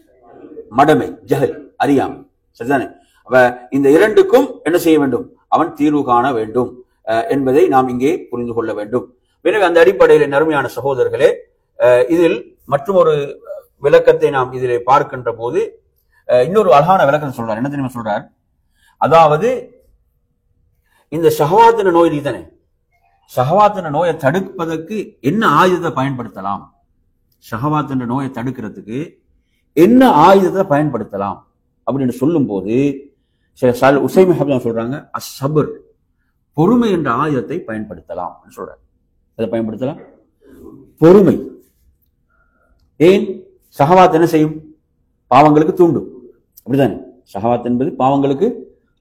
மடமை, ஜஹல், அறியாமை. சரிதானே? அப்ப இந்த 2க்கும் என்ன செய்ய வேண்டும், அவன் தீர்வு காண வேண்டும் என்பதை நாம் இங்கே புரிந்து கொள்ள வேண்டும். எனவே அந்த அடிப்படையில் நறுமையான சகோதரர்களே, இதில் மற்றும் ஒரு விளக்கத்தை நாம் இதிலே பார்க்கின்ற போது இன்னொரு அழகான விளக்கம் சொல்றார். என்ன தெரியுமா சொல்றார், அதாவது இந்த ஷஹவாத்தின நோய் தானே, ஷஹவாத்தின நோயை தடுப்பதற்கு என்ன ஆயுதத்தை பயன்படுத்தலாம், ஷஹவாத்தின நோயை தடுக்கிறதுக்கு என்ன ஆயுதத்தை பயன்படுத்தலாம் அப்படின்னு சொல்லும் போது உசைமி சொல்றாங்க, அஸ்ஸப்ர், பொறுமை என்ற ஆயுதத்தை பயன்படுத்தலாம் சொல்றாங்க. அதை பயன்படுத்தலாம், பொறுமை. ஏன், ஷஹவாத் என்ன செய்யும், பாவங்களுக்கு தூண்டும், அப்படிதானே? ஷஹவாத் என்பது பாவங்களுக்கு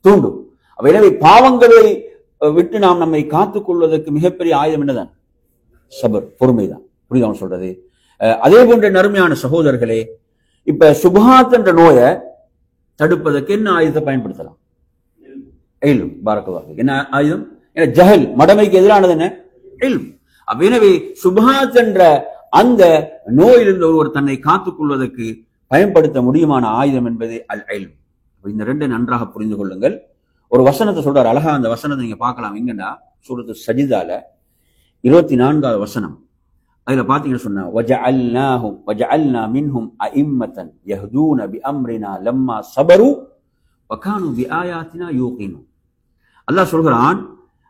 தூண்டும். எனவே பாவங்களை விட்டு நாம் நம்மை காத்துக் கொள்வதற்கு மிகப்பெரிய ஆயுதம் என்னதான், சபர், பொறுமைதான். புரியுதா சொல்றது? அதே போன்ற நறுமையான சகோதரர்களே, இப்ப சுபஹாத் என்ற நோயை தடுப்பதற்கு என்ன ஆயுதத்தை பயன்படுத்தலாம், இல்ம். பாரக்கல்லாஹ். என்ன ஆயுதம், ஜஹல், மடமைக்கு எதிரானது என்ன, இல்ம். எனவே சுபஹாத் என்ற அந்த நோயிலிருந்து ஒருவர் தன்னை காத்துக் கொள்வதற்கு பயன்படுத்த முடியுமான ஆயுதம் என்பது அல் இல்ம். இந்த ரெண்டை நன்றாக புரிந்து கொள்ளுங்கள். ஒரு வசனத்தை சொல்றாரு, அழகா அந்த வசனத்தை நீங்க பார்க்கலாம். எங்கன்னா சூரத்து சஜிதால 24வது வசனம். அதுல பாத்தீங்கன்னு சொன்னா வஜஅல்னா மின்ஹும் அஇம்மத்தன் யஹ்தூன பிஅம்ரினா லம்மா ஸபரு வகானு பிஆயாத்தினா யூகினூன். அல்லாஹ் சொல்கிறான்,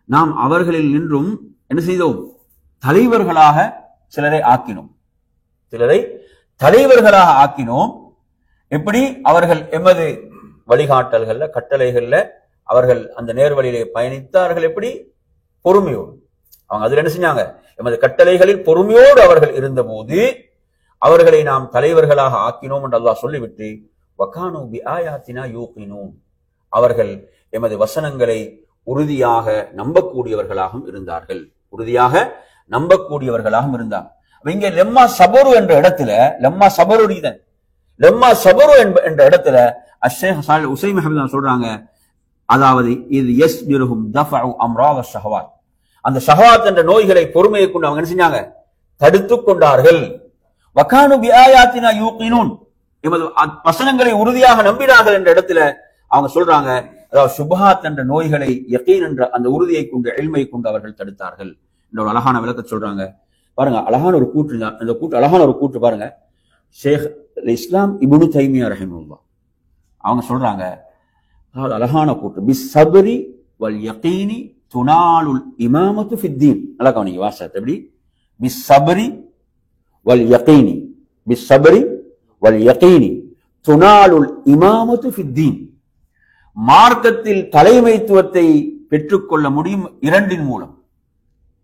நாம் அவர்களில் நின்றும் என்ன செய்தோம்? தலைவர்களாக சிலரை ஆக்கினோம். எப்படி? அவர்கள் எமது வழிகாட்டல்கள்ல, கட்டளைகள்ல அவர்கள் அந்த நேர்வழியிலே பயணித்தார்கள். எப்படி? பொறுமையோடு. அவங்க அதுல என்ன செஞ்சாங்க? எமது கட்டளைகளில் பொறுமையோடு அவர்கள் இருந்த போது அவர்களை நாம் தலைவர்களாக ஆக்கினோம் என்று அல்லாஹ் சொல்லிவிட்டு வகானு பிஆயாத்தினா யூகினூன், அவர்கள் எமது வசனங்களை உறுதியாக நம்பக்கூடியவர்களாகவும் இருந்தார்கள். இங்க லெம்மா சபரு என்ற இடத்துல, லெம்மா சபரு என்ற இடத்துல அஷ்ஷேக் ஸாலிஹ் உஸைமி ஹஃபிதஹு சொல்றாங்க, அதாவது இது யஸ்பிருஹும் தஃபஉ அம்ராத ஷஹவாத், அந்த ஷஹவாத் என்ற நோய்களை பொறுமையை கொண்டு அவங்க என்ன செஞ்சாங்க? தடுத்துக் கொண்டார்கள். வகானு பிஆயாத்தினா யூகினூன், எமது வசனங்களை உறுதியாக நம்பினார்கள் என்ற இடத்துல அவங்க சொல்றாங்க, அதாவது சுபஹாத் என்ற நோய்களை யகீன் என்ற அந்த உறுதியை கொண்டு, இல்மை கொண்டு அவர்கள் தடுத்தார்கள் என்ற ஒரு அழகான விளக்க சொல்றாங்க. பாருங்க, அழகான ஒரு கூற்று பாருங்க. ஷேக் இஸ்லாம் இப்னு தைமியா ரஹிமஹுல்லாஹ் அவங்க சொல்றாங்க, அதாவது அழகான கூற்று, பிஸ்ஸப்ரி வல் யகீனி துனாலுல் இமாமத்து ஃபித்தீன். நல்லா கவனிங்க வாசகத்தை. எப்படி? பிஸ்ஸப்ரி வல் யகீனி துனாலுல் இமாமத்து ஃபித்தீன், மார்க்கத்தில் தலைமைத்துவத்தை பெற்றுக்கொள்ள முடியும் இரண்டின் மூலம்.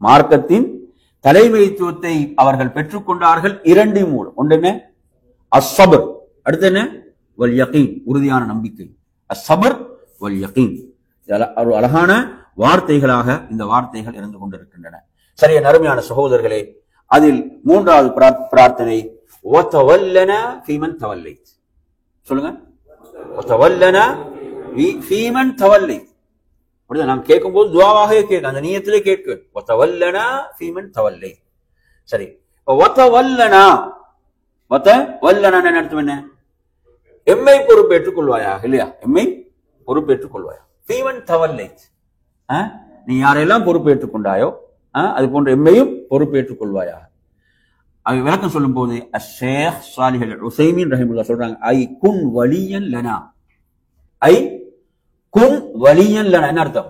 மார்க்கத்தின் தலைமைத்துவத்தை அவர்கள் பெற்றுக்கொண்டார்கள் இரண்டின் மூலம். ஒன்று என்ன? அஸ்ஸப்ர். அடுத்து என்ன? வல் யகீன், உறுதியான நம்பிக்கை. அஸ்ஸப்ர் வல் யகீன். அழகான வார்த்தைகளாக இந்த வார்த்தைகள் இருந்து கொண்டிருக்கின்றன. சரிய நறுமையான சகோதரர்களே, அதில் மூன்றாவது பிரார்த்தனை வதவல்லனா ஃபீமன் தவல்லைத். சொல்லுங்க, வதவல்லனா ஃபீமன் தவல்லைத். அப்படிதான் நாம் கேட்கும்போது துஆவாக கேட்க, அந்த நியத்திலே கேட்க, வதவல்லனா ஃபீமன் தவல்லைத். சரி, வதவல்லனா அர்த்தம் என்ன? எம்மை பொறுப்பேற்றுக் கொள்வாயா, இல்லையா? எம்மை பொறுப்பேற்றுக் கொள்வாயா. ஃபீமன் தவல்லைத், நீ யாரெல்லாம் பொறுப்பேற்றுக் கொண்டாயோ அது போன்ற எம்மையும் பொறுப்பேற்றுக் கொள்வாயா. விளக்கம் சொல்லும் போது அஷ்ஷேக் ஸாலிஹ் அல் உஸைமீன் ரஹிமஹுல்லாஹ் சொல்றாங்க, ஐ குன் வலியன் லனா. ஐ குன் வலியன் லனா என்ன அர்த்தம்?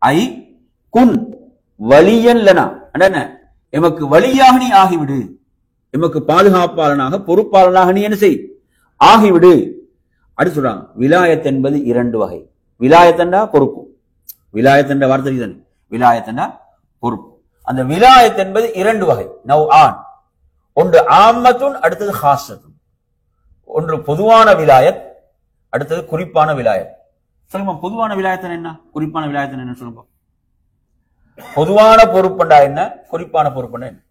ஐ குன் வலியன் லனா என்ன? எமக்கு வலியாக நீ ஆகிவிடு, எமக்கு பாதுகாப்பாளனாக, பொறுப்பாளனாக நீ என்ன செய்? ஆகிவிடு. அடுத்து சொல்றாங்க, விலாயத் என்பது இரண்டு வகை. விலாயத்தண்டா பொறுப்பு. விலாயத் என்ற வார்த்தை தானே, விலாயத்தண்டா பொறுப்பு. அந்த விலாயத் என்பது இரண்டு வகை. நவ்ஆன், ஒன்று ஆம்மத்துன், அடுத்தது ஹாஸத்துன். ஒன்று பொதுவான விலாயத், அடுத்தது குறிப்பான விலாயத். சொல்லுங்க, பொதுவான விலாயத்தன் என்ன, குறிப்பான விலாயத்தன் என்ன? சொல்லுங்க. பொதுவான பொறுப்புண்டா என்ன, குறிப்பான பொறுப்புண்டா என்ன?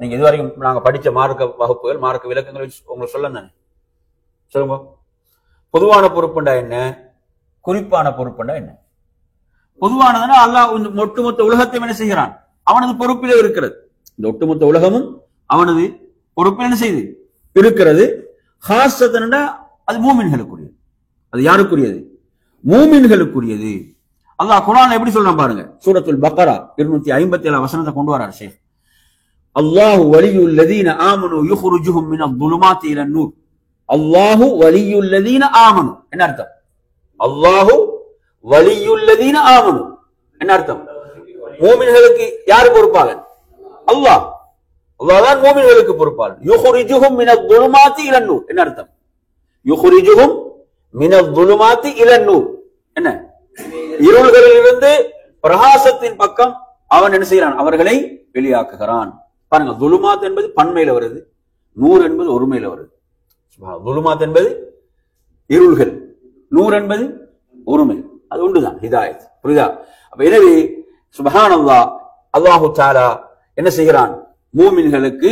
நீங்க இதுவரைக்கும் நாங்க படிச்ச மார்க்க வகுப்புகள், மார்க்க விளக்கங்கள் உங்களுக்கு சொல்ல தானே. சொல்லுங்க, பொதுவான பொறுப்புண்டா என்ன, குறிப்பான பொறுப்புண்டா என்ன? பொதுவானதுன்னா அல்லாஹ் ஒட்டுமொத்த உலகத்தை என்ன செய்கிறான்? அவனது பொறுப்பிலே இருக்கிறது. இந்த ஒட்டுமொத்த உலகமும் அவனது பொறுப்பில் என்ன செய்து இருக்கிறது. ஹாஸத்தன்னா அது மூமின்களுக்குரியது. அது யாருக்குரியது? மூமின்களுக்குரியது. அல்லாஹ் குர்ஆன்ல எப்படி சொல்றான் பாருங்க. சூரத்துல் பக்ரா 257 வசனத்தை கொண்டு வரார் ஷேக். அல்லாஹு வலியுல் லதீன ஆமனு யுக்ரிஜுஹும் மினல் ظுலுமாத்தி இலன் நூர். அல்லாஹு வலியுல் லதீன ஆமனு என்ன அர்த்தம்? அல்லாஹு வலியுல் லதீன ஆமனு என்ன அர்த்தம்? மூமின்களுக்கு யார் பொறுப்பாளன்? அல்லாஹ். அல்லாஹ் தான் மூமின்களுக்கு பொறுப்பாளன். யுக்ரிஜுஹும் மினல் ظுலுமாத்தி இலன் நூர் என்ன அர்த்தம்? யுக்ரிஜுஹும் மினல் ظுலுமாத்தி இலன் நூர் என்ன? இருள்களிலிருந்து பிரகாசத்தின் பக்கம் அவன் என்ன செய்கிறான்? அவர்களை வெளியாக்குகிறான். பாருங்க, துலுமாத் என்பது பன்மையில வருது, நூர் என்பது ஒருமையில வருது. துலுமாத் என்பது இருள்கள், நூர் என்பது ஒருமை. அது உண்டுதான், ஹிதாயத். புரியுதா? அப்ப எனவே சுப்ஹானல்லாஹ், அல்லாஹு தஆலா என்ன செய்கிறான்? மூமின்களுக்கு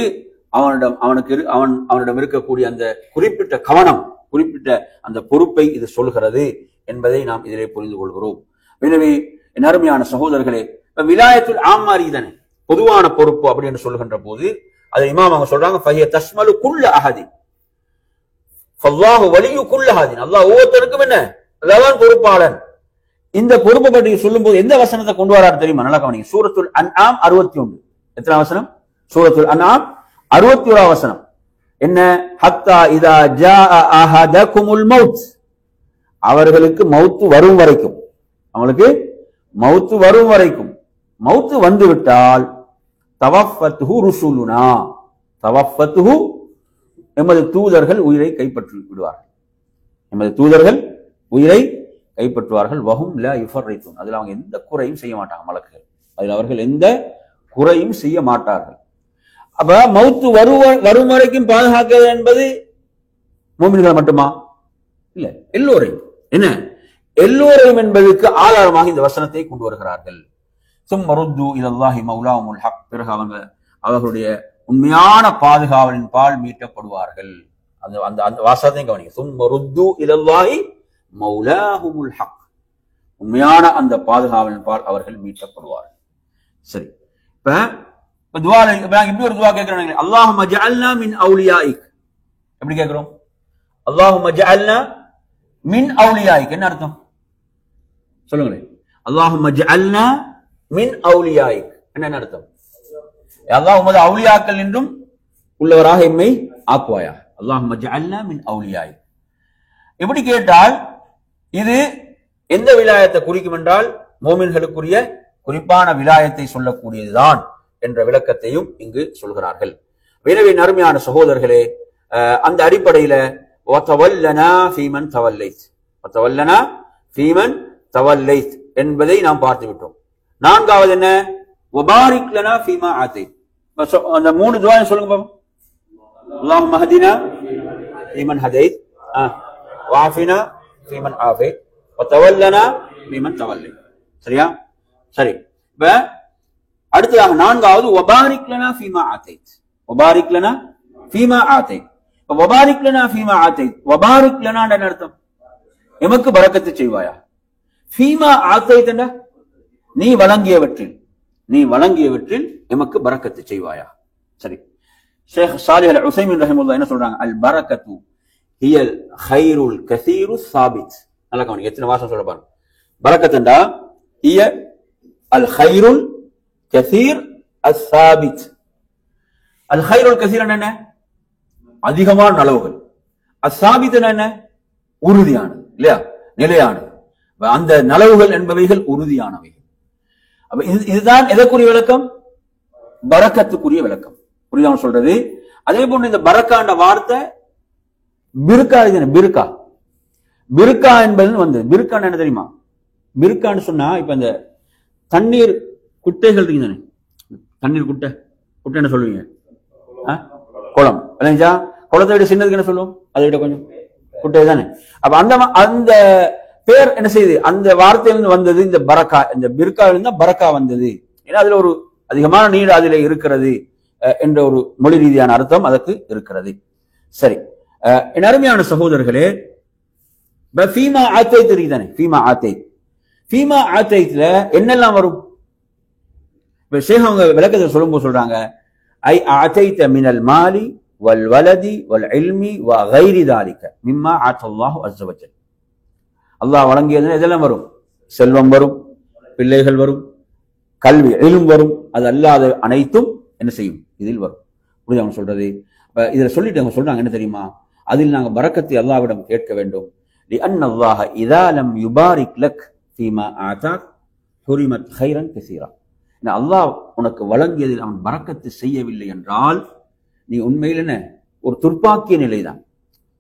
அவனிடம் இருக்கக்கூடிய அந்த குறிப்பிட்ட கவனம், குறிப்பிட்ட அந்த பொறுப்பை இது சொல்கிறது என்பதை நாம் இதிலே புரிந்து கொள்கிறோம். எனவே என் அருமையான சகோதரர்களே, விலாயத்துல் ஆம்மாரி தானே பொதுவான பொறுப்பு அப்படி என்று சொல்லுகின்ற போது அதை இமாம் அவங்க சொல்றாங்க, ஃபஹிய தஷ்மலு குல்ல அஹதி. ஃபல்லாஹு வலியு குல்ல ஹாதின். அல்லாஹ் ஒவ்வொருத்தருக்கும் என்ன அல்லாஹ்தான் பொறுப்பாளன். இந்த பொறுப்பை பற்றி சொல்லும் போது எந்த வசனத்தை கொண்டு வராரு தெரியுமா? நல்லா கவனிங்க. சூரத்துல் அன்ஆம் 61. எத்தனை வசனம்? சூரத்துல் அன்ஆம் 61 வசனம். என்ன? ஹத்தா இதா ஜாஅ அஹதகுமுல் மௌத், அவர்களுக்கு மௌத்து வரும் வரைக்கும், அவங்களுக்கு மௌத்து வரும் வரைக்கும், மௌத்து வந்து விட்டால் தவஃபத்ஹு ருசுலுனா, தவஃபத்ஹு எமது தூதர்கள் உயிரை கைப்பற்றி விடுவார்கள், எமது தூதர்கள் உயிரை கைப்பற்றுவார்கள். வஹும் லா யுஃபர்ரிதுன், அதில் அவங்க எந்த குறையும் செய்ய மாட்டாங்க மலக்குகள், அதில் அவர்கள் எந்த குறையும் செய்ய மாட்டார்கள். அப்ப மௌத்து வரும் வரைக்கும் பாதுகாக்கிறது என்பது மூமின்கள் மட்டுமா? இல்ல, எல்லோரையும். என்ன? எல்லோரையும் என்பதற்கு ஆதாரமாக இந்த வசனத்தை கொண்டு வருகிறார்கள். சும்ம ருத்து இலல்லாஹி மௌலாஹுல் ஹக், பிறகு அவங்க அவர்களுடைய உண்மையான பாதுகாவலின் பால் மீட்டப்படுவார்கள். அந்த அந்த அந்த வாசகத்தையும் கவனிங்க. சும்ம ருத்து இலல்லாஹி மௌலாஹுல் ஹக், உண்மையான அந்த பாதுகாவலின் பால் அவர்கள் மீட்டப்படுவார்கள். சரி, இப்ப துவா இப்படி ஒரு துவா கேட்கிறோம். அல்லாஹும்ம ஜஅல்னா மின் அவுலியாயிக், எப்படி கேட்கிறோம்? அல்லாஹும்ம ஜஅல்னா மின் அவுலியாயிக் என்ன அர்த்தம் சொல்லுங்களேன்? அல்லாஹும்ம ஜஅல்னா மின் அவுலியாயிக் என்ன அர்த்தம்? அல்லாஹ் உமது அவுலியாக்கள் என்றும் உள்ளவராக எம்மை ஆக்குவாயா. அல்லாஹும்ம ஜஅல்னா மின் அவுலியாயிக். எப்படி கேட்டால் இது எந்த விலாயத்தை குறிக்கும் என்றால் மோமின்களுக்குரிய குறிப்பான விலாயத்தை சொல்லக்கூடியதுதான் என்ற விளக்கத்தையும் இங்கு சொல்கிறார்கள். எனவே அருமையான சகோதரர்களே, அந்த அடிப்படையில வதவல்லனா ஃபீமன் தவல்லைத், வதவல்லனா ஃபீமன் தவல்லைத் என்பதை நாம் பார்த்து விட்டோம். நான்காவது என்ன? வபாரிக் லனா ஃபீமா ஆதைத். அந்த மூணு துஆ சொல்லுங்க பாப்போம். அல்லாஹும்ம ஹதினா ஃபீமன் ஹதைத், வஆஃபினா ஃபீமன் ஆஃபைத், வதவல்லனா ஃபீமன் தவல்லைத். சரியா? சரி. இப்ப அடுத்ததாக நான்காவது வபாரிக் லனா ஃபீமா ஆதைத், வபாரிக் லனா ஃபீமா ஆதைத். வபாரிக் லனா ஃபீமா ஆதைத், வபாரிக் லனா என்ன அர்த்தம்? எமக்கு பரக்கத்து செய்வாயா. ஃபீமா ஆதைத் என்ன? நீ வழங்கியவற்றில், நீ வழங்கியவற்றில் எமக்கு பரக்கத்து செய்வாயா. சரி, ஷேக் சாலிஹ் அல் உஸைமீன் ரஹிமஹுல்லாஹ் என்ன சொல்றாங்க? அல் பரக்கத்து ஹியல் கைருல் கஸீரு ஸாபித். நல்லா கவனிங்க, எத்தனை வாசம் சொல்ல பாருங்க. பரக்கத்துண்டா ஹிய அல் கைருல் கஸீர் அஸ்ஸாபித். அல் கைருல் கஸீர் என்ன? அதிகமான நலவுகள். அஸ்ஸாபித் என்ன? உறுதியானது, இல்லையா? நிலையானது. அந்த நலவுகள் என்பவைகள் உறுதியானவை. அப்ப இதுதான் எதற்குரிய விளக்கம்? பரக்கத்துக்குரிய விளக்கம். புரியுதா சொல்றது? அதே போன்று இந்த பரக்காண்ட வார்த்தை பிருக்கா, பிருக்கா பிருக்கா என்பது வந்து பிருக்கான்னு என்ன தெரியுமா? பிருக்கான்னு சொன்னா இப்ப இந்த தண்ணீர் குட்டைகள் இருக்குதானே, தண்ணீர் குட்டை, குட்டை என்ன சொல்லுவீங்க? குளம் இல்லைங்களா? குளத்தை விட சின்னதுக்கு என்ன சொல்லுவோம்? அதை விட கொஞ்சம் குட்டை தானே. அப்ப அந்த பேர் என்ன செய்யுது? அந்த வார்த்தையிலிருந்து வந்தது இந்த பரக்கா. இந்த பிர்காவிலிருந்து தான் பரக்கா வந்தது. ஏன்னா அதுல ஒரு அதிகமான நீர் அதில் இருக்கிறது என்ற ஒரு மொழி ரீதியான அர்த்தம் அதற்கு இருக்கிறது. சரி, என் அருமையான சகோதரர்களே, ஃபீமா ஆத்தைத் தெரியுதானே? ஃபீமா ஆத்தைத், ஃபீமா ஆத்தைத்ல என்னெல்லாம் வரும்? இப்ப ஷேக் அவங்க விளக்கத்தை சொல்லும்போது சொல்றாங்க, ஐ ஆத்தைத மினல் மாலி வல் வலதி வல் இல்மி வ கைரி தாலிக மிம்மா ஆத்தல்லாஹு அஸ்ஸ வஜல். அல்லாஹ் வழங்கியது இதெல்லாம் வரும். செல்வம் வரும், பிள்ளைகள் வரும், கல்வி இல்ம் வரும். அது அல்லாத அனைத்தும் என்ன செய்யும்? இதில் வரும். புரியுது அவங்க சொல்றது? இதுல சொல்லிட்டு அவங்க சொல்றாங்க என்ன தெரியுமா? அதில் நாங்க பரக்கத்தை அல்லாஹ்விடம் கேட்க வேண்டும். لأن الله إذا لم يبارك لك فيما آتاك حرمت خيرا كثيرا. அல்லாஹ் உனக்கு வழங்கியதில் அவன் பரக்கத்து செய்யவில்லை என்றால் நீ உண்மையில் என்ன ஒரு துர்ப்பாக்கிய நிலைதான்.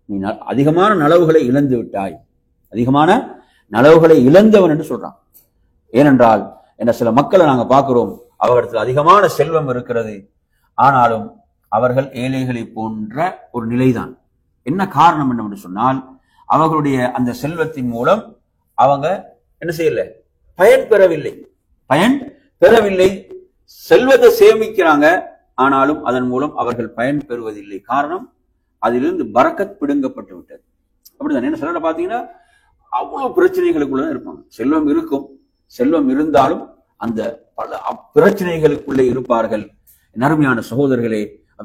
நீ அதிகமான நலவுகளை இழந்து விட்டாய், அதிகமான நலவுகளை இழந்தவன் என்று சொல்றான். ஏனென்றால் என்ன, சில மக்களை நாங்க பார்க்கிறோம், அவர்களிடத்தில் அதிகமான செல்வம் இருக்கிறது, ஆனாலும் அவர்கள் ஏழைகளை போன்ற ஒரு நிலைதான். என்ன காரணம் என்று சொன்னால், அவர்களுடைய அந்த செல்வத்தின் மூலம் அவங்க என்ன செய்யல? பயன் பெறவில்லை, பயன் பெறவில்லை. செல்வத்தை சேமிக்கிறாங்க, ஆனாலும் அதன் மூலம் அவர்கள் பயன் பெறுவதில்லை. காரணம், அதிலிருந்து பரக்கத் பிடுங்கப்பட்டு விட்டது. அப்படிதான். என்ன சில பாத்தீங்கன்னா அவ்வளவு பிரச்சனைகளுக்குள்ளதான் இருப்பாங்க. செல்வம் இருக்கும், செல்வம் இருந்தாலும் அந்த பல பிரச்சனைகளுக்குள்ளே இருப்பார்கள். நறுமையான சகோதரர்களே,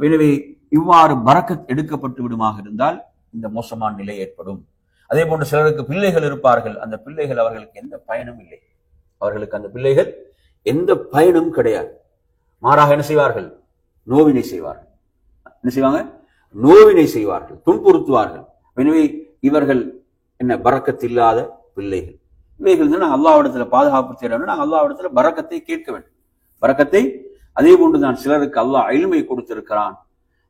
எனவே இவ்வாறு பரக்கத் எடுக்கப்பட்டு விடுமாக இருந்தால் இந்த மோசமான நிலை ஏற்படும். அதே போன்று சிலருக்கு பிள்ளைகள் இருப்பார்கள், அந்த பிள்ளைகள் அவர்களுக்கு எந்த பயனும் இல்லை, அவர்களுக்கு அந்த பிள்ளைகள் எந்த பயனும் கிடையாது, மாறாக என்ன செய்வார்கள், நோவினை செய்வார்கள். என்ன செய்வாங்க, நோவினை செய்வார்கள், துன்புறுத்துவார்கள். எனவே இவர்கள் என்ன, பரக்கத்தில்லாத பிள்ளைகள். பிள்ளைகள் நாங்கள் அல்லாஹ்விடத்துல பாதுகாப்பு தேட வேண்டும், நாங்கள் அல்லாஹ்விடத்துல பரக்கத்தை கேட்க வேண்டும், பரக்கத்தை. அதே போன்றுதான் சிலருக்கு அல்லாஹ் இல்மை கொடுத்திருக்கிறான்,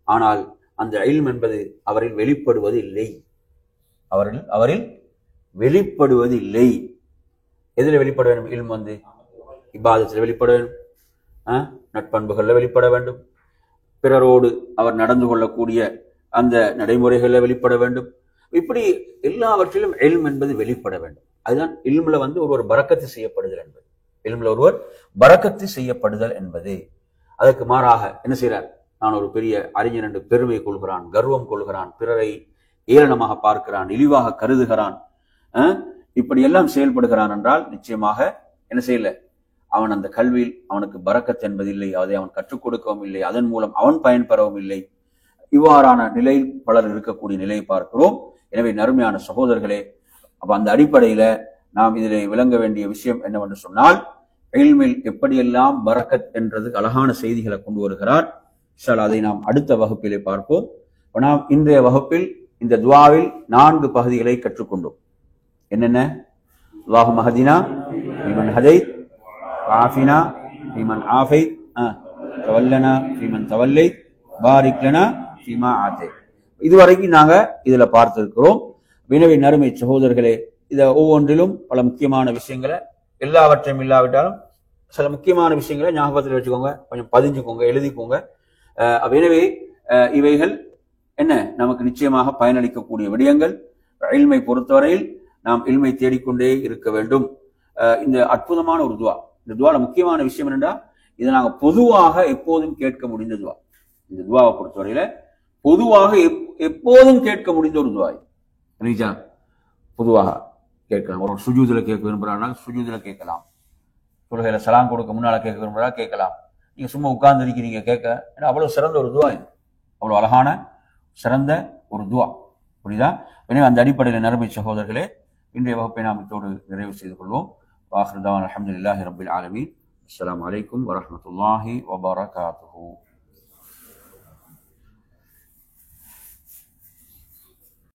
ஆனால் அந்த இல்ம் என்பது அவரில் வெளிப்படுவது இல்லை, அவரில் வெளிப்படுவது இல்லை. எதில் வெளிப்பட வேண்டும்? இல்ம் வந்து இபாதத்தில் வெளிப்பட வேண்டும், நட்பண்புகளில் வெளிப்பட வேண்டும், பிறரோடு அவர் நடந்து கொள்ளக்கூடிய அந்த நடைமுறைகளில் வெளிப்பட வேண்டும். இப்படி எல்லாவற்றிலும் இல்ம் என்பது வெளிப்பட வேண்டும். அதுதான் இல்முல வந்து ஒருவர் பரக்கத்து செய்யப்படுதல் என்பது, இல்முல ஒருவர் பரக்கத்து செய்யப்படுதல் என்பது. அதற்கு மாறாக என்ன செய்யறார், நான் ஒரு பெரிய அறிஞர் என்று பெருமை கொள்கிறான், கர்வம் கொள்கிறான், பிறரை ஏளனமாக பார்க்கிறான், இழிவாக கருதுகிறான், இப்படி எல்லாம் செயல்படுகிறான் என்றால் நிச்சயமாக என்ன செய்யல, அவன் அந்த கல்வியில் அவனுக்கு பரக்கத் என்பதில்லை, அதை அவன் கற்றுக் கொடுக்கவும் இல்லை, அதன் மூலம் அவன் பயன்பெறவும் இல்லை. இவ்வாறான நிலையில் பலர் இருக்கக்கூடிய நிலையை பார்க்கிறோம். எனவே நறுமையான சகோதரர்களே, அப்ப அந்த அடிப்படையில நாம் இதிலே விளங்க வேண்டிய விஷயம் என்னவென்று சொன்னால், இல்மில் எப்படியெல்லாம் பரக்கத் என்றதுக்கு அழகான செய்திகளை கொண்டு வருகிறார். அதை நாம் அடுத்த வகுப்பிலே பார்ப்போம். நாம் இன்றைய வகுப்பில் இந்த துஆவில் 4 பகுதிகளை கற்றுக்கொண்டோம். என்னென்ன? அல்லாஹும்ம ஹதினா ஃபீமன் ஹதைத், வஆஃபினா ஃபீமன் ஆஃபைத், தவல்லனா ஃபீமன் தவல்லைத், பாரிக் லனா ஃபீமா ஆதைத். இதுவரைக்கும் நாங்க இதுல பார்த்திருக்கிறோம். வினவி நறுமை சகோதரர்களே, இத ஒவ்வொன்றிலும் பல முக்கியமான விஷயங்களை, எல்லாவற்றையும் இல்லாவிட்டாலும் சில முக்கியமான விஷயங்களை ஞாபகத்தில் வச்சுக்கோங்க, கொஞ்சம் பதிஞ்சுக்கோங்க, எழுதிக்கோங்க. எனவே இவைகள் என்ன, நமக்கு நிச்சயமாக பயனளிக்கக்கூடிய விடயங்கள். இல்மை பொறுத்தவரையில் நாம் இல்மை தேடிக்கொண்டே இருக்க வேண்டும். இந்த அற்புதமான ஒரு துவா, இந்த துவால முக்கியமான விஷயம் என்னன்னா, இதை நாங்கள் பொதுவாக எப்போதும் கேட்க முடிந்த துவா. இந்த துவாவை பொறுத்தவரையில பொதுவாக எப்போதும் கேட்க முடிந்த ஒரு துவா. பொதுவாக கேட்கலாம். ஒரு சுஜூதுல கேட்க விரும்புறாங்கன்னா சுஜூதுல கேட்கலாம், தொழுகையில சலாம் கொடுக்க முன்னால கேட்க விரும்புறா கேட்கலாம், நீங்க சும்மா உட்கார்ந்து இருக்கிறீங்க கேட்க. ஏன்னா அவ்வளவு சிறந்த ஒரு துவா இது, அவ்வளவு அழகான சிறந்த ஒரு துவா. புரியுதா? எனவே அந்த அடிப்படையில் நறுமை சகோதரர்களே, இன்றைய வகுப்பை நாம் இதோடு நிறைவு செய்து கொள்வோம். வாஹிரு தஅவானா அல்ஹம்துலில்லாஹி ரப்பில் ஆலமீன். அஸ்ஸலாமு அலைக்கும் வரஹ்மத்துல்லாஹி வபரகாத்துஹு.